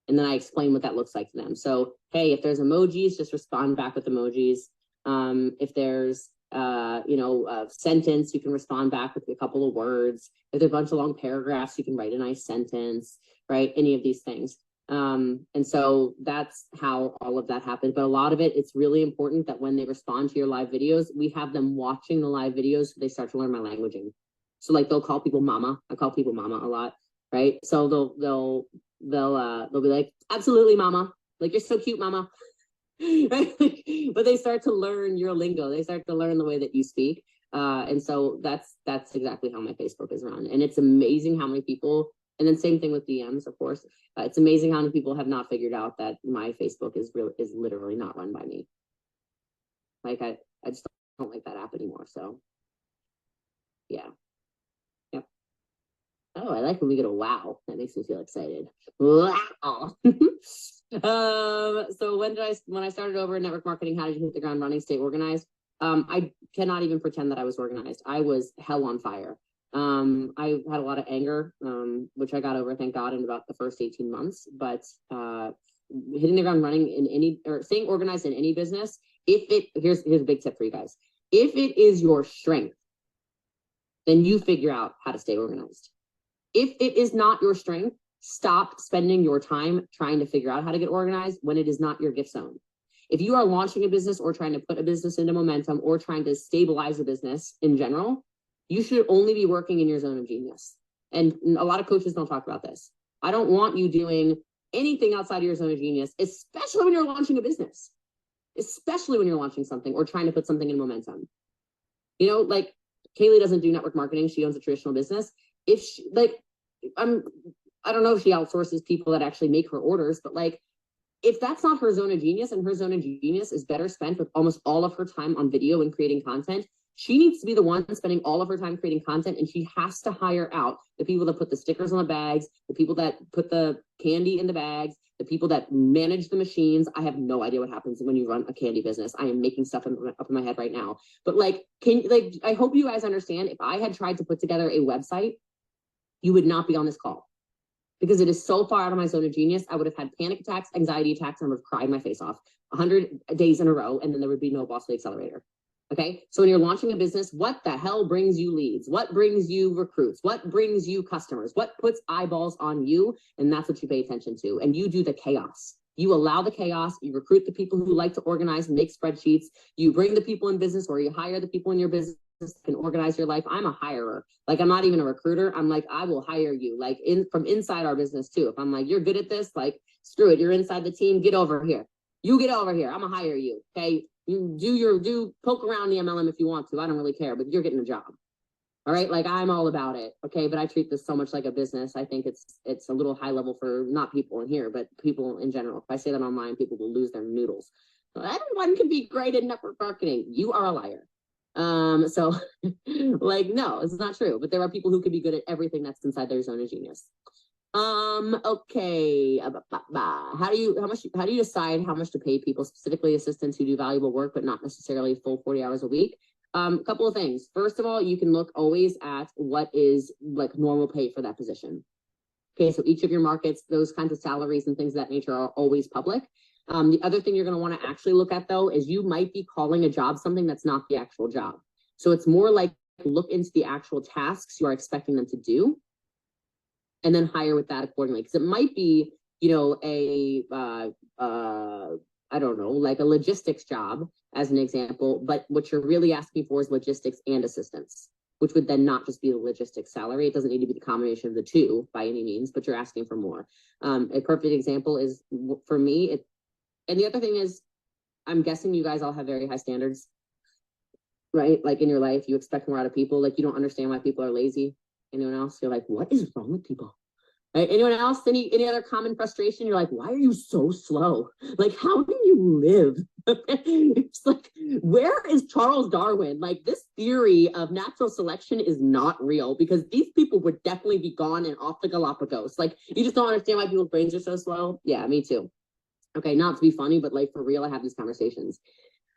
And then I explain what that looks like to them. So, hey, if there's emojis, just respond back with emojis. If there's a sentence, you can respond back with a couple of words. If there's a bunch of long paragraphs, you can write a nice sentence, right? Any of these things. And so that's how all of that happens. But a lot of it, it's really important that when they respond to your live videos, we have them watching the live videos so they start to learn my languaging. So like they'll call people mama. I call people mama a lot, right? So they'll be like, absolutely, mama. Like, you're so cute, mama. Right? But they start to learn your lingo. They start to learn the way that you speak. And so that's exactly how my Facebook is run. And it's amazing how many people, and then same thing with DMs, of course. It's amazing how many people have not figured out that my Facebook is literally not run by me. Like I just don't like that app anymore. So yeah. Yep. Oh, I like when we get a wow. That makes me feel excited. Wow. So when I started over in network marketing, how did you hit the ground running, stay organized? I cannot even pretend that I was organized. I was hell on fire. I had a lot of anger, which I got over, thank God, in about the first 18 months. But hitting the ground running in any, or staying organized in any business, here's a big tip for you guys. If it is your strength, then you figure out how to stay organized. If it is not your strength, stop spending your time trying to figure out how to get organized when it is not your gift zone. If you are launching a business or trying to put a business into momentum or trying to stabilize a business in general, you should only be working in your zone of genius. And a lot of coaches don't talk about this. I don't want you doing anything outside of your zone of genius, especially when you're launching a business, especially when you're launching something or trying to put something in momentum. You know, like Kaylee doesn't do network marketing. She owns a traditional business. If she, like, I don't know if she outsources people that actually make her orders, but like, if that's not her zone of genius, and her zone of genius is better spent with almost all of her time on video and creating content, she needs to be the one spending all of her time creating content, and she has to hire out the people that put the stickers on the bags, the people that put the candy in the bags, the people that manage the machines. I have no idea what happens when you run a candy business. I am making stuff up in my head right now. But like, I hope you guys understand, if I had tried to put together a website, you would not be on this call. Because it is so far out of my zone of genius. I would have had panic attacks, anxiety attacks, and I would have cried my face off 100 days in a row, and then there would be no Boss Lady Accelerator. Okay, so when you're launching a business, what the hell brings you leads? What brings you recruits? What brings you customers? What puts eyeballs on you? And that's what you pay attention to. And you do the chaos. You allow the chaos. You recruit the people who like to organize and make spreadsheets. You bring the people in business, or you hire the people in your business can organize your life. I'm a hirer. Like, I'm not even a recruiter. I'm like, I will hire you, like, from inside our business too. If I'm like, you're good at this, like, screw it, you're inside the team, get over here. You get over here. I'm gonna hire you. Okay. You do poke around the MLM if you want to. I don't really care, but you're getting a job. All right. Like, I'm all about it. Okay. But I treat this so much like a business. I think it's a little high level for not people in here, but people in general. If I say that online, people will lose their noodles. Everyone can be great at network marketing. You are a liar. So like, no, it's not true, but there are people who can be good at everything that's inside their zone of genius. Okay. How do you decide how much to pay people, specifically assistants who do valuable work, but not necessarily full 40 hours a week? A couple of things. First of all, you can look always at what is like normal pay for that position. Okay. So each of your markets, those kinds of salaries and things of that nature are always public. The other thing you're going to want to actually look at, though, is you might be calling a job something that's not the actual job. So it's more like look into the actual tasks you are expecting them to do, and then hire with that accordingly. Because it might be, you know, I don't know, like a logistics job as an example, but what you're really asking for is logistics and assistance, which would then not just be the logistics salary. It doesn't need to be the combination of the two by any means, but you're asking for more. A perfect example is, for me, and the other thing is, I'm guessing you guys all have very high standards, right? Like, in your life, you expect more out of people. Like, you don't understand why people are lazy. Anyone else? You're like, what is wrong with people? Right? Anyone else? Any other common frustration? You're like, why are you so slow? Like, how do you live? It's like, where is Charles Darwin? Like, this theory of natural selection is not real, because these people would definitely be gone and off the Galapagos. Like, you just don't understand why people's brains are so slow. Yeah, me too. Okay, not to be funny, but like for real, I have these conversations.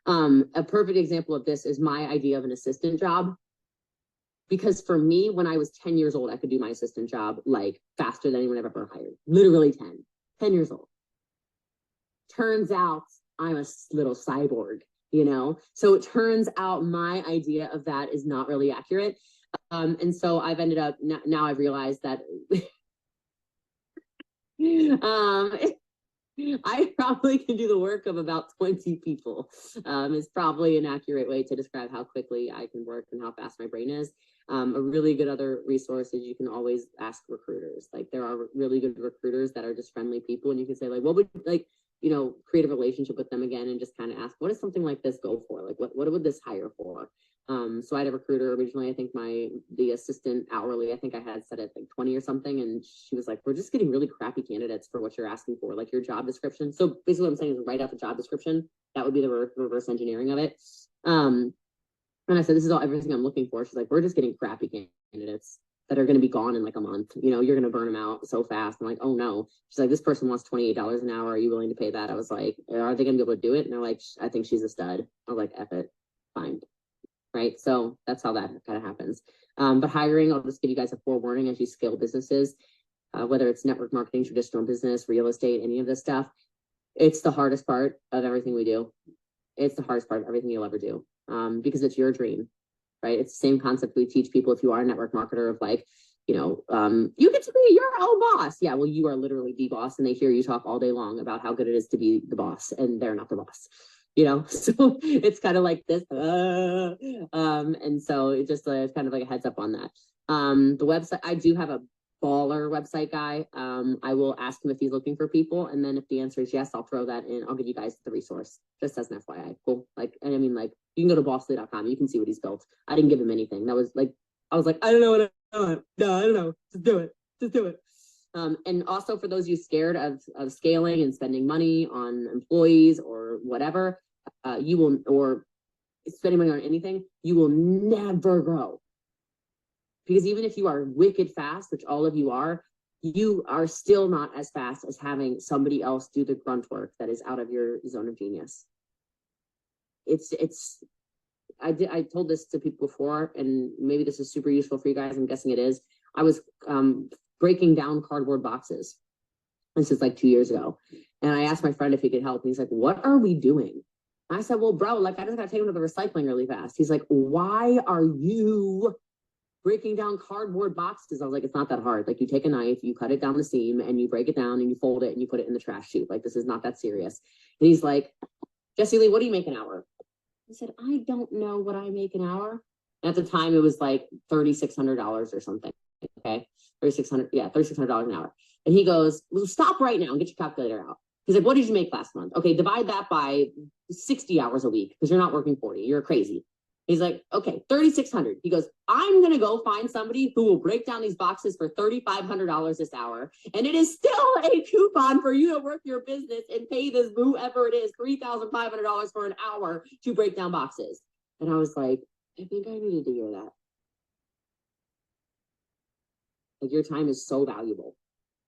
A perfect example of this is my idea of an assistant job. Because for me, when I was 10 years old, I could do my assistant job like faster than anyone I've ever hired. Literally 10 years old. Turns out I'm a little cyborg, you know? So it turns out my idea of that is not really accurate. And so I've ended up, now I've realized that um, I probably can do the work of about 20 people. Is probably an accurate way to describe how quickly I can work and how fast my brain is. A really good other resource is you can always ask recruiters. Like, there are really good recruiters that are just friendly people, and you can say like, what would, like, you know, create a relationship with them again and just kind of ask, what does something like this go for? Like, what would this hire for? So I had a recruiter originally. I think the assistant hourly, I think I had set it like 20 or something, and she was like, we're just getting really crappy candidates for what you're asking for, like your job description. So basically what I'm saying is write out the job description. That would be the reverse engineering of it. And I said, this is everything I'm looking for. She's like, we're just getting crappy candidates that are going to be gone in like a month. You know, you're going to burn them out so fast. I'm like, oh no. She's like, this person wants $28 an hour. Are you willing to pay that? I was like, are they going to be able to do it? And they're like, I think she's a stud. I was like, F it, fine. Right. So that's how that kind of happens. But hiring, I'll just give you guys a forewarning as you scale businesses, whether it's network marketing, traditional business, real estate, any of this stuff. It's the hardest part of everything we do. It's the hardest part of everything you'll ever do, because it's your dream, right? It's the same concept we teach people if you are a network marketer of like, you know, you get to be your own boss. Yeah, well, you are literally the boss, and they hear you talk all day long about how good it is to be the boss, and they're not the boss. You know, so it's kind of like this, and so it just it's kind of like a heads up on that. The website, I do have a baller website guy. I will ask him if he's looking for people, and then if the answer is yes, I'll throw that in. I'll give you guys the resource, just as an FYI. Cool. Like, and I mean, like, you can go to bossly.com. You can see what he's built. I didn't give him anything. That was like, I was like, I don't know what I want. No, I don't know. Just do it. Just do it. And also for those of you scared of scaling and spending money on employees or whatever, you will, or spending money on anything, you will never grow. Because even if you are wicked fast, which all of you are still not as fast as having somebody else do the grunt work that is out of your zone of genius. I told this to people before, and maybe this is super useful for you guys. I'm guessing it is. I was breaking down cardboard boxes. This is like 2 years ago. And I asked my friend if he could help. And he's like, what are we doing? I said, well, bro, like, I just got to take them to the recycling really fast. He's like, why are you breaking down cardboard boxes? I was like, it's not that hard. Like, you take a knife, you cut it down the seam, and you break it down, and you fold it, and you put it in the trash chute. Like, this is not that serious. And he's like, Jesse Lee, what do you make an hour? I said, I don't know what I make an hour. And at the time, it was like $3,600 or something. Okay, $3,600 an hour. And he goes, well, stop right now and get your calculator out. He's like, what did you make last month? Okay, divide that by 60 hours a week, because you're not working 40. You're crazy. He's like, okay, 3,600. He goes, I'm going to go find somebody who will break down these boxes for $3,500 this hour. And it is still a coupon for you to work your business and pay this whoever it is $3,500 for an hour to break down boxes. And I was like, I think I needed to hear that. Like, your time is so valuable.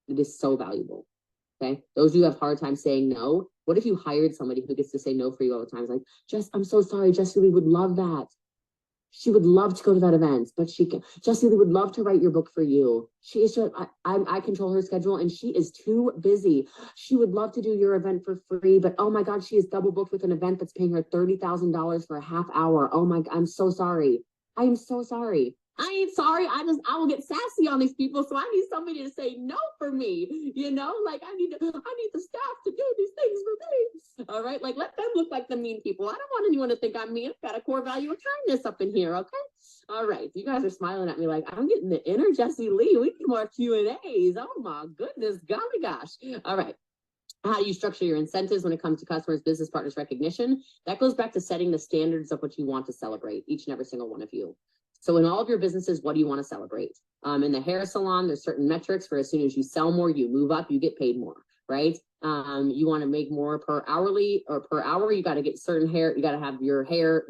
It is so valuable. Okay. Those of you who have hard time saying no, what if you hired somebody who gets to say no for you all the time? It's like, Jess, I'm so sorry. Jessie Lee would love that. She would love to go to that event, but Jessie Lee would love to write your book for you. She is just, I control her schedule, and she is too busy. She would love to do your event for free, but oh my God, she is double booked with an event that's paying her $30,000 for a half hour. Oh my, I'm so sorry. I am so sorry. I ain't sorry. I will get sassy on these people. So I need somebody to say no for me. You know, like I need the staff to do these things for me. All right. Like, let them look like the mean people. I don't want anyone to think I'm mean. I've got a core value of kindness up in here. Okay. All right. You guys are smiling at me like I'm getting the inner Jessie Lee. We need more Q&As. Oh my goodness. Golly gosh. All right. How do you structure your incentives when it comes to customers, business partners recognition? That goes back to setting the standards of what you want to celebrate, each and every single one of you. So in all of your businesses, what do you want to celebrate? In the hair salon, there's certain metrics for as soon as you sell more, you move up, you get paid more, right? You want to make more per hourly or per hour, you got to get certain hair, you got to have your hair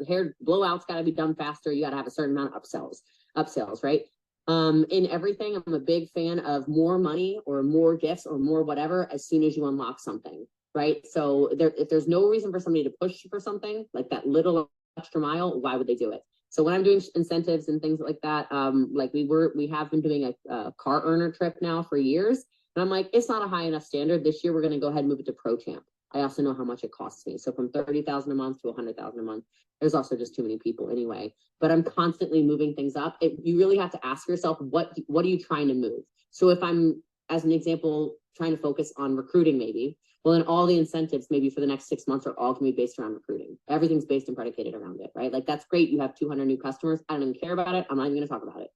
blowouts got to be done faster, you got to have a certain amount of upsells, right? In everything, I'm a big fan of more money or more gifts or more whatever as soon as you unlock something, right? So if there's no reason for somebody to push for something like that little extra mile, why would they do it? So when I'm doing incentives and things like that, like we have been doing a car earner trip now for years. And I'm like, it's not a high enough standard. This year, we're going to go ahead and move it to Pro Champ. I also know how much it costs me. So from 30,000 a month to 100,000 a month, there's also just too many people anyway. But I'm constantly moving things up. You really have to ask yourself, what are you trying to move? So if I'm, as an example, trying to focus on recruiting, maybe, well, then all the incentives maybe for the next 6 months are all going to be based around recruiting. Everything's based and predicated around it, right? Like, that's great. You have 200 new customers. I don't even care about it. I'm not even going to talk about it,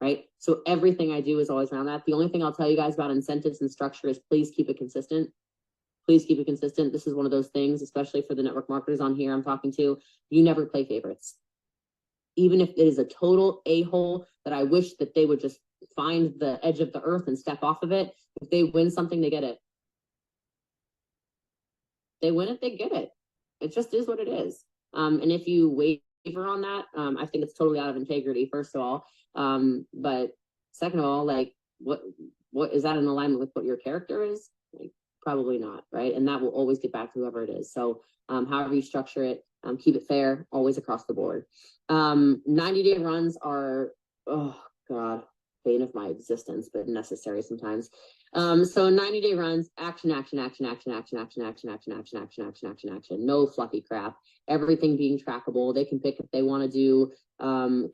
right? So everything I do is always around that. The only thing I'll tell you guys about incentives and structure is please keep it consistent. Please keep it consistent. This is one of those things, especially for the network marketers on here I'm talking to, you never play favorites. Even if it is a total a-hole that I wish that they would just find the edge of the earth and step off of it. If they win something, they get it. They win it, they get it. It just is what it is. And if you waver on that, I think it's totally out of integrity, first of all. But second of all, like, what is that in alignment with what your character is? Like, probably not, right? And that will always get back to whoever it is. So however you structure it, keep it fair, always across the board. 90-day runs are, oh God, bane of my existence, but necessary sometimes. So 90-day runs, action, no fluffy crap, everything being trackable. They can pick if they want to do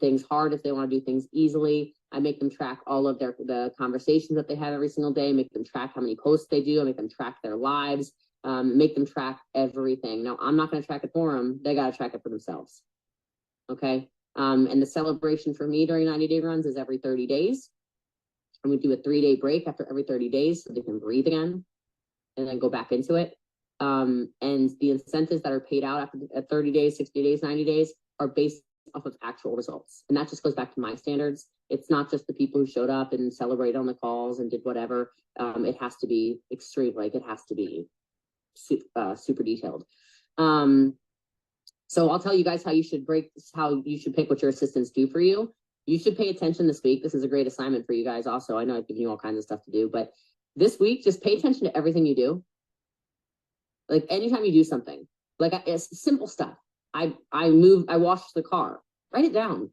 things hard, if they want to do things easily. I make them track all of the conversations that they have every single day, make them track how many posts they do, I make them track their lives, make them track everything. Now, I'm not going to track it for them. They got to track it for themselves. Okay. And the celebration for me during 90-day runs is every 30 days. And we do a 3-day break after every 30 days so they can breathe again and then go back into it. And the incentives that are paid out after 30 days, 60 days, 90 days are based off of actual results. And that just goes back to my standards. It's not just the people who showed up and celebrated on the calls and did whatever. It has to be extreme, like it has to be super detailed. So I'll tell you guys how you should pick what your assistants do for you. You should pay attention this week. This is a great assignment for you guys also. I know I've given you all kinds of stuff to do, but this week, just pay attention to everything you do. Like anytime you do something, like it's simple stuff. I washed the car, write it down.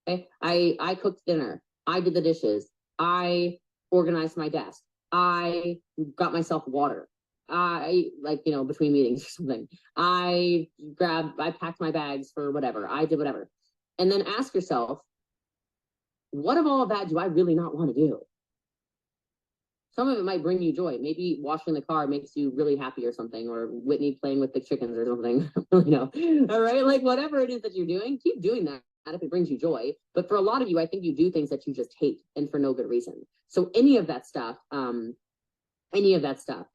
Okay. I cooked dinner. I did the dishes. I organized my desk. I got myself water. Between meetings or something, I packed my bags for whatever. I did whatever. And then ask yourself, what of all of that do I really not want to do? Some of it might bring you joy. Maybe washing the car makes you really happy or something, or Whitney playing with the chickens or something. All right, like whatever it is that you're doing, keep doing that if it brings you joy. But for a lot of you, I think you do things that you just hate and for no good reason. So any of that stuff,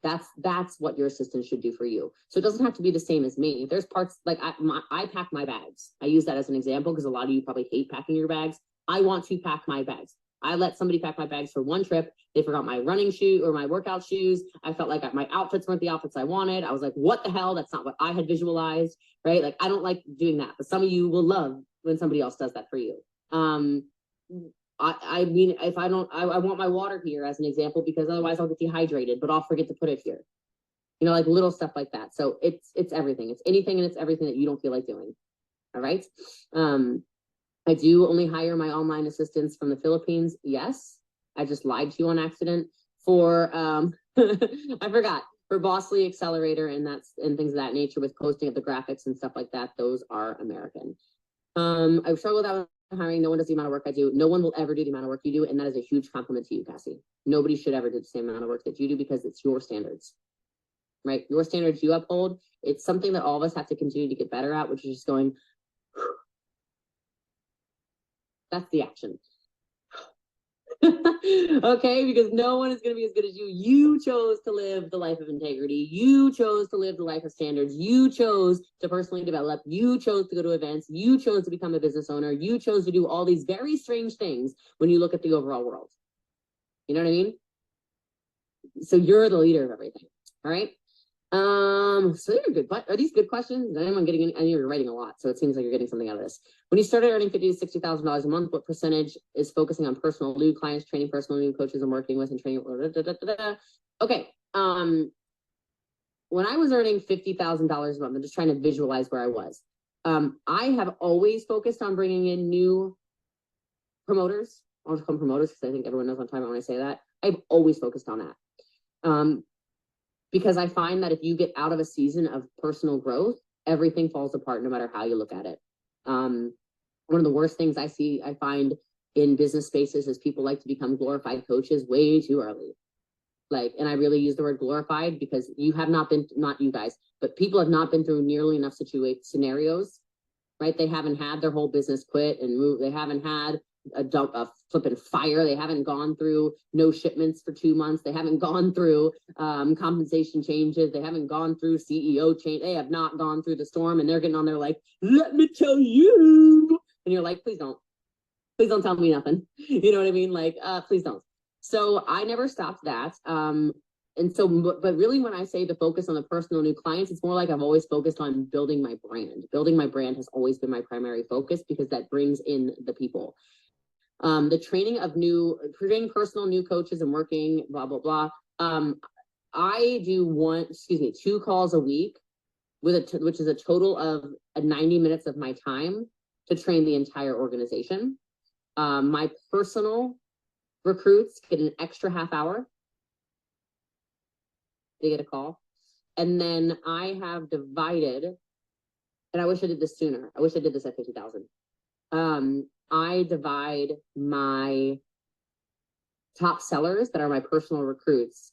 that's what your assistant should do for you. So it doesn't have to be the same as me. There's parts like I pack my bags. I use that as an example because a lot of you probably hate packing your bags. I want to pack my bags. I let somebody pack my bags for one trip. They forgot my running shoe or my workout shoes. I felt like my outfits weren't the outfits I wanted. I was like, what the hell? That's not what I had visualized, right? Like, I don't like doing that, but some of you will love when somebody else does that for you. I mean, if I want my water here as an example, because otherwise I'll get dehydrated, but I'll forget to put it here. Like little stuff like that. So it's everything. It's anything and it's everything that you don't feel like doing. All right. I do only hire my online assistants from the Philippines. Yes. I just lied to you on accident for, I forgot, for Bossly, Accelerator, and things of that nature with posting of the graphics and stuff like that. Those are American. I struggle with that with hiring. No one does the amount of work I do. No one will ever do the amount of work you do. And that is a huge compliment to you, Cassie. Nobody should ever do the same amount of work that you do because it's your standards, right? Your standards you uphold. It's something that all of us have to continue to get better at, which is just going, that's the action. Okay, because no one is going to be as good as you. You chose to live the life of integrity. You chose to live the life of standards. You chose to personally develop. You chose to go to events. You chose to become a business owner. You chose to do all these very strange things when you look at the overall world. You know what I mean? So you're the leader of everything. All right. So they're good. Are these good questions? Is anyone getting any? I know you're writing a lot, so it seems like you're getting something out of this. When you started earning $50,000 to $60,000 a month, what percentage is focusing on personal new clients, training personal new coaches, and working with and training? Okay. When I was earning $50,000 a month, I'm just trying to visualize where I was. I have always focused on bringing in new promoters. I'll just call them promoters because I think everyone knows what I'm talking about when I say that. I've always focused on that. Because I find that if you get out of a season of personal growth, everything falls apart no matter how you look at it. One of the worst things I find in business spaces is people like to become glorified coaches way too early. Like, and I really use the word glorified because you have not been, not you guys, but people have not been through nearly enough scenarios, right? They haven't had their whole business quit and move. They haven't had a flipping fire. They haven't gone through no shipments for 2 months. They haven't gone through compensation changes. They haven't gone through CEO change. They have not gone through the storm, and they're getting on there like, let me tell you. And you're like, please don't tell me nothing. You know what I mean? Like, please don't. So I never stopped that. And so, but really when I say the focus on the personal new clients, it's more like I've always focused on building my brand. Building my brand has always been my primary focus because that brings in the people. The training personal new coaches and working, blah, blah, blah. I do 2 calls a week which is a total of 90 minutes of my time to train the entire organization. My personal recruits get an extra half hour. They get a call. And then I have divided, and I wish I did this sooner. I wish I did this at 50,000. I divide my top sellers that are my personal recruits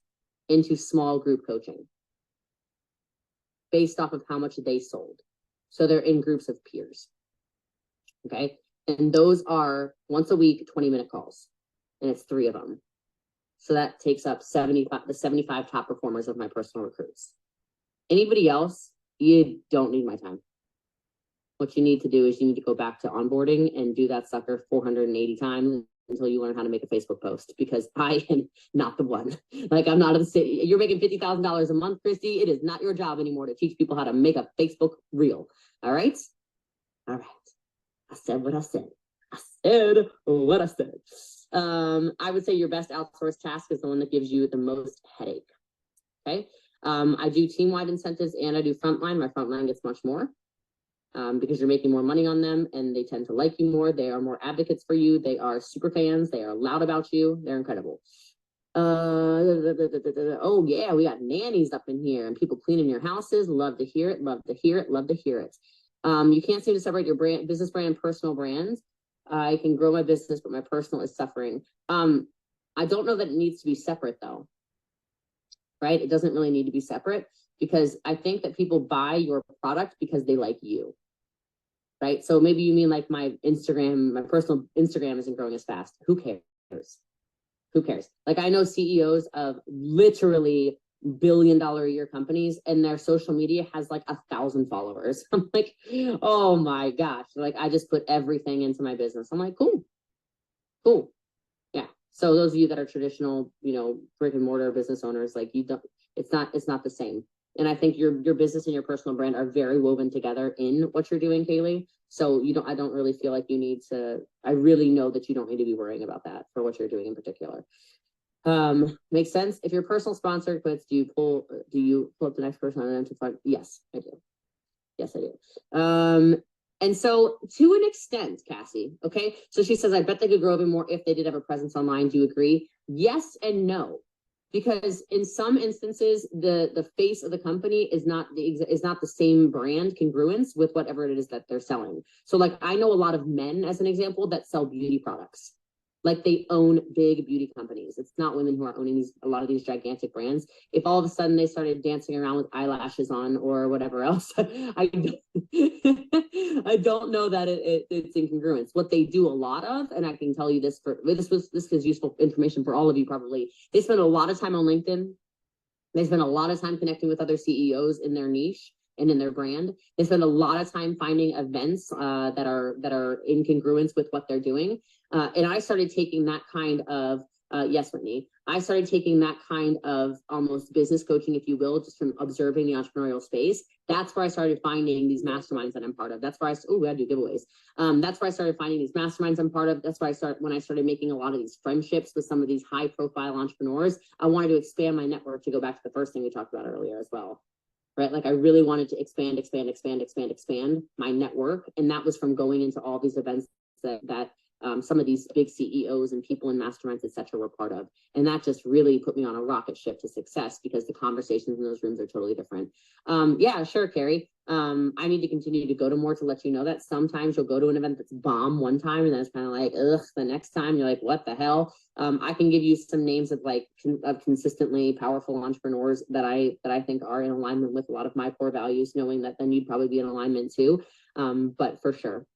into small group coaching based off of how much they sold. So they're in groups of peers. Okay. And those are once a week, 20-minute calls. And it's 3 of them. So that takes up the 75 top performers of my personal recruits. Anybody else, you don't need my time. What you need to do is you need to go back to onboarding and do that sucker 480 times until you learn how to make a Facebook post, because I am not the one. Like, I'm not you're making $50,000 a month, Christy. It is not your job anymore to teach people how to make a Facebook reel. All right. All right. I said what I said. I said what I said. I would say your best outsourced task is the one that gives you the most headache. Okay. I do team-wide incentives and I do frontline. My frontline gets much more. Because you're making more money on them and they tend to like you more. They are more advocates for you. They are super fans. They are loud about you. They're incredible. Oh yeah, we got nannies up in here and people cleaning your houses. Love to hear it. Love to hear it. Love to hear it. You can't seem to separate your business brand and personal brands. I can grow my business, but my personal is suffering. I don't know that it needs to be separate though. Right? It doesn't really need to be separate, because I think that people buy your product because they like you. Right? So maybe you mean like my personal Instagram isn't growing as fast. Who cares? Who cares? Like, I know CEOs of literally billion-dollar-a-year companies and their social media has like 1,000 followers. I'm like, oh my gosh. Like, I just put everything into my business. I'm like, cool. Yeah. So those of you that are traditional, brick and mortar business owners, like, it's not the same. And I think your business and your personal brand are very woven together in what you're doing, Kaylee. So I don't really feel like you need to, I really know that you don't need to be worrying about that for what you're doing in particular. Makes sense. If your personal sponsor quits, do you pull up the next person on them to front? Yes, I do. Yes, I do. And so to an extent, Cassie, okay. So she says, I bet they could grow even more if they did have a presence online. Do you agree? Yes and no. Because in some instances, the face of the company is not the same brand congruence with whatever it is that they're selling. So like, I know a lot of men, as an example, that sell beauty products. like they own big beauty companies. It's not women who are owning a lot of these gigantic brands. If all of a sudden they started dancing around with eyelashes on or whatever else, I don't know that it's incongruence. What they do a lot of, and I can tell you this this is useful information for all of you probably. They spend a lot of time on LinkedIn. They spend a lot of time connecting with other CEOs in their niche and in their brand. They spend a lot of time finding events that are in congruence with what they're doing. And I started taking that kind of yes, Whitney. I started taking that kind of almost business coaching, if you will, just from observing the entrepreneurial space. That's where I started finding these masterminds that I'm part of. That's where we gotta do giveaways. That's where I started finding these masterminds I'm part of. That's where when I started making a lot of these friendships with some of these high profile entrepreneurs. I wanted to expand my network, to go back to the first thing we talked about earlier as well. Right? Like I really wanted to expand my network. And that was from going into all these events that some of these big CEOs and people in masterminds, et cetera, were part of. And that just really put me on a rocket ship to success, because the conversations in those rooms are totally different. Yeah, sure, Carrie. I need to continue to go to more to let you know that sometimes you'll go to an event that's bomb one time and then it's kind of like, ugh, the next time you're like, what the hell? I can give you some names of like of consistently powerful entrepreneurs that I think are in alignment with a lot of my core values, knowing that then you'd probably be in alignment too. But for sure.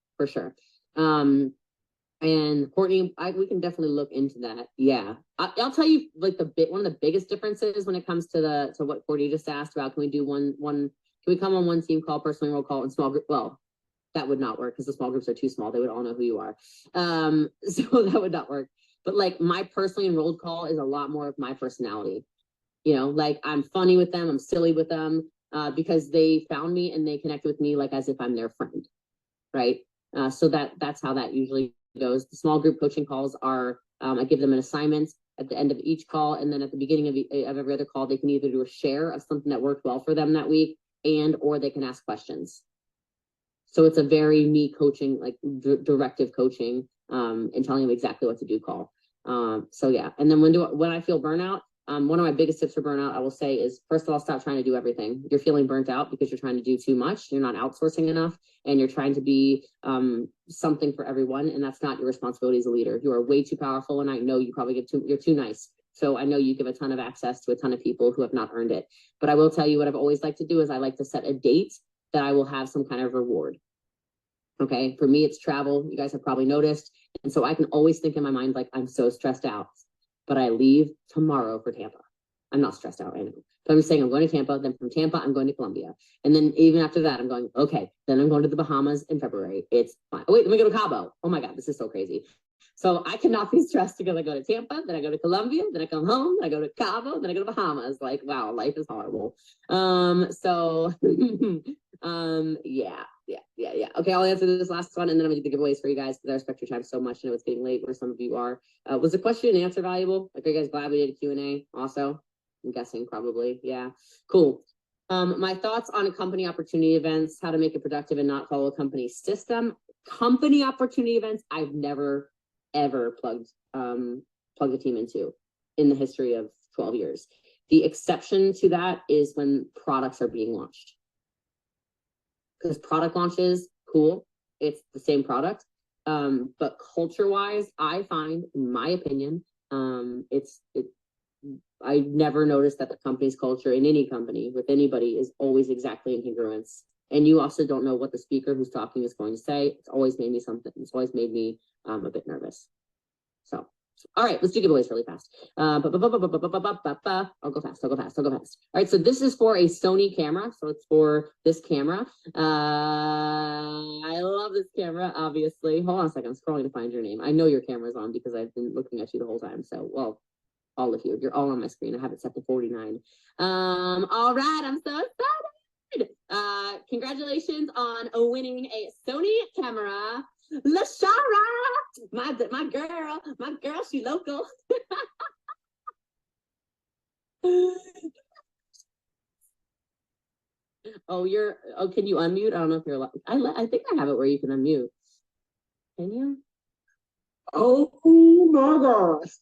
And Courtney, we can definitely look into that. Yeah, I'll tell you, like one of the biggest differences when it comes to what Courtney just asked about. Can we do one? Can we come on one team call, personally roll call, and small group? Well, that would not work because the small groups are too small. They would all know who you are. So that would not work. But like my personally enrolled call is a lot more of my personality. You know, like I'm funny with them, I'm silly with them, because they found me and they connect with me like as if I'm their friend, right? So that's how that usually goes. The small group coaching calls are, I give them an assignment at the end of each call, and then at the beginning of every other call, they can either do a share of something that worked well for them that week, or they can ask questions. So it's a very me coaching, like directive coaching, and telling them exactly what to do call. So yeah, and then when I feel burnout, one of my biggest tips for burnout, I will say, is first of all, stop trying to do everything. You're feeling burnt out because you're trying to do too much. You're not outsourcing enough, and you're trying to be something for everyone. And that's not your responsibility as a leader. You are way too powerful. And I know you probably you're too nice. So I know you give a ton of access to a ton of people who have not earned it. But I will tell you what I've always liked to do is I like to set a date that I will have some kind of reward. Okay. For me, it's travel. You guys have probably noticed. And so I can always think in my mind, like, I'm so stressed out, but I leave tomorrow for Tampa. I'm not stressed out, I know. But I'm saying I'm going to Tampa, then from Tampa, I'm going to Colombia. And then even after that, I'm going, okay, then I'm going to the Bahamas in February. It's fine. Oh, wait, let me go to Cabo. Oh my God, this is so crazy. So I cannot be stressed because I go to Tampa, then I go to Colombia, then I come home, then I go to Cabo, then I go to Bahamas. Like, wow, life is horrible. Yeah. Okay, I'll answer this last one, and then I'm gonna do the giveaways for you guys because I respect your time so much. I know it's getting late where some of you are. Was the question and answer valuable? Like, are you guys glad we did a Q&A also? I'm guessing probably. Yeah, cool. My thoughts on company opportunity events, how to make it productive and not follow a company system. Company opportunity events, I've never ever plugged a team into in the history of 12 years. The exception to that is when products are being launched. Because product launches, cool, it's the same product. But culture-wise, I find, in my opinion, I never noticed that the company's culture in any company with anybody is always exactly in congruence. And you also don't know what the speaker who's talking is going to say. It's always made me something. It's always made me a bit nervous. So, all right, let's do giveaways really fast. I'll go fast. All right, so this is for a Sony camera. So it's for this camera. I love this camera, obviously. Hold on a second, I'm scrolling to find your name. I know your camera's on because I've been looking at you the whole time. So, well, all of you, you're all on my screen. I have it set to 49. All right, I'm so excited. Congratulations on winning a Sony camera. LaShara, my girl, she local. Can you unmute? I don't know if you're I think I have it where you can unmute. Can you? Oh my gosh.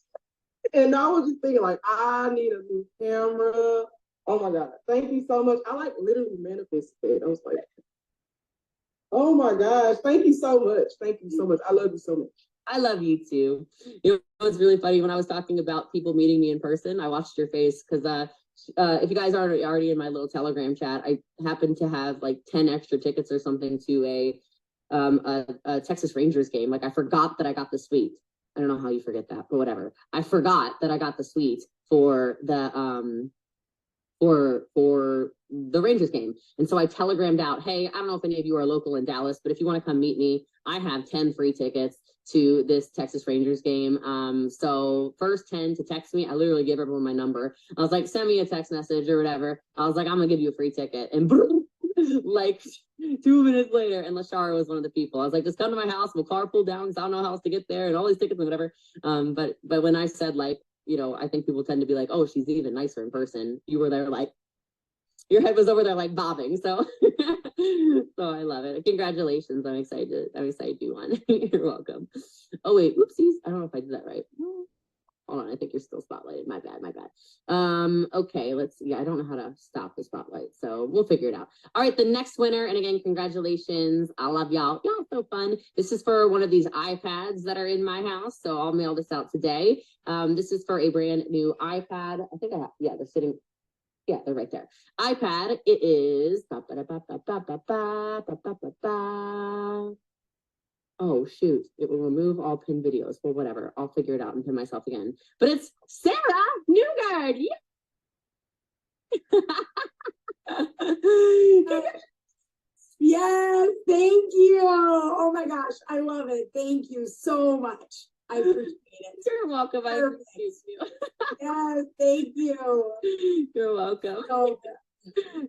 And I was just thinking, like, I need a new camera. Oh my God. Thank you so much. I like literally manifested it. I was like, oh my gosh. Thank you so much. Thank you so much. I love you so much. I love you too. You know, it's really funny when I was talking about people meeting me in person. I watched your face because if you guys aren't already in my little Telegram chat, I happen to have like 10 extra tickets or something to a Texas Rangers game. Like I forgot that I got the suite. I don't know how you forget that, but whatever. I forgot that I got the suite for the Rangers game. And so I telegrammed out, hey, I don't know if any of you are local in Dallas, but if you want to come meet me, I have 10 free tickets to this Texas Rangers game. So first 10 to text me, I literally gave everyone my number. I was like, send me a text message or whatever. I was like, I'm gonna give you a free ticket. And like 2 minutes later, and Lashara was one of the people. I was like, just come to my house, we'll carpool down because I don't know how else to get there and all these tickets and whatever. But when I said like, you know, I think people tend to be like, oh, she's even nicer in person. You were there like, your head was over there like bobbing. So so I love it. Congratulations. I'm excited. I'm excited you won. You're welcome. Oh wait, oopsies. I don't know if I did that right. Hold on, I think you're still spotlighted. My bad, my bad. Okay, let's see. I don't know how to stop the spotlight, so we'll figure it out. All right, the next winner, and again, congratulations. I love y'all. Y'all so fun. This is for one of these iPads that are in my house, so I'll mail this out today. This is for a brand new iPad. I think I have, yeah, they're sitting. Yeah, they're right there. iPad. It is. Oh shoot, it will remove all pin videos. Well, whatever. I'll figure it out and pin myself again. But it's Sarah Newgard. Yeah. Yes, thank you. Oh my gosh, I love it. Thank you so much. I appreciate it. You're welcome. I Perfect. appreciate you. Yes, thank you. You're welcome. So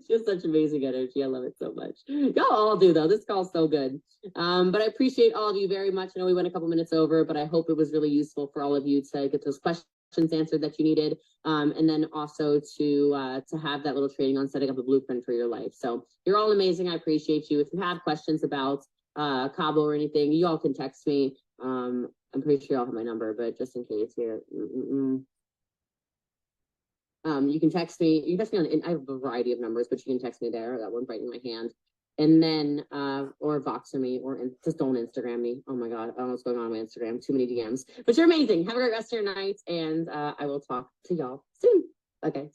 She has such amazing energy. I love it so much. Y'all all do though. This call's so good. But I appreciate all of you very much. I know we went a couple minutes over, but I hope it was really useful for all of you to get those questions answered that you needed. And then also to have that little training on setting up a blueprint for your life. So you're all amazing. I appreciate you. If you have questions about Cabo or anything, you all can text me. I'm pretty sure y'all have my number, but just in case here. You can text me. You can text me on. I have a variety of numbers, but you can text me there. That one right in my hand, and then or Voxer me, or just don't Instagram me. Oh my god, I don't know what's going on my Instagram. Too many DMs. But you're amazing. Have a great rest of your night, and I will talk to y'all soon. Okay.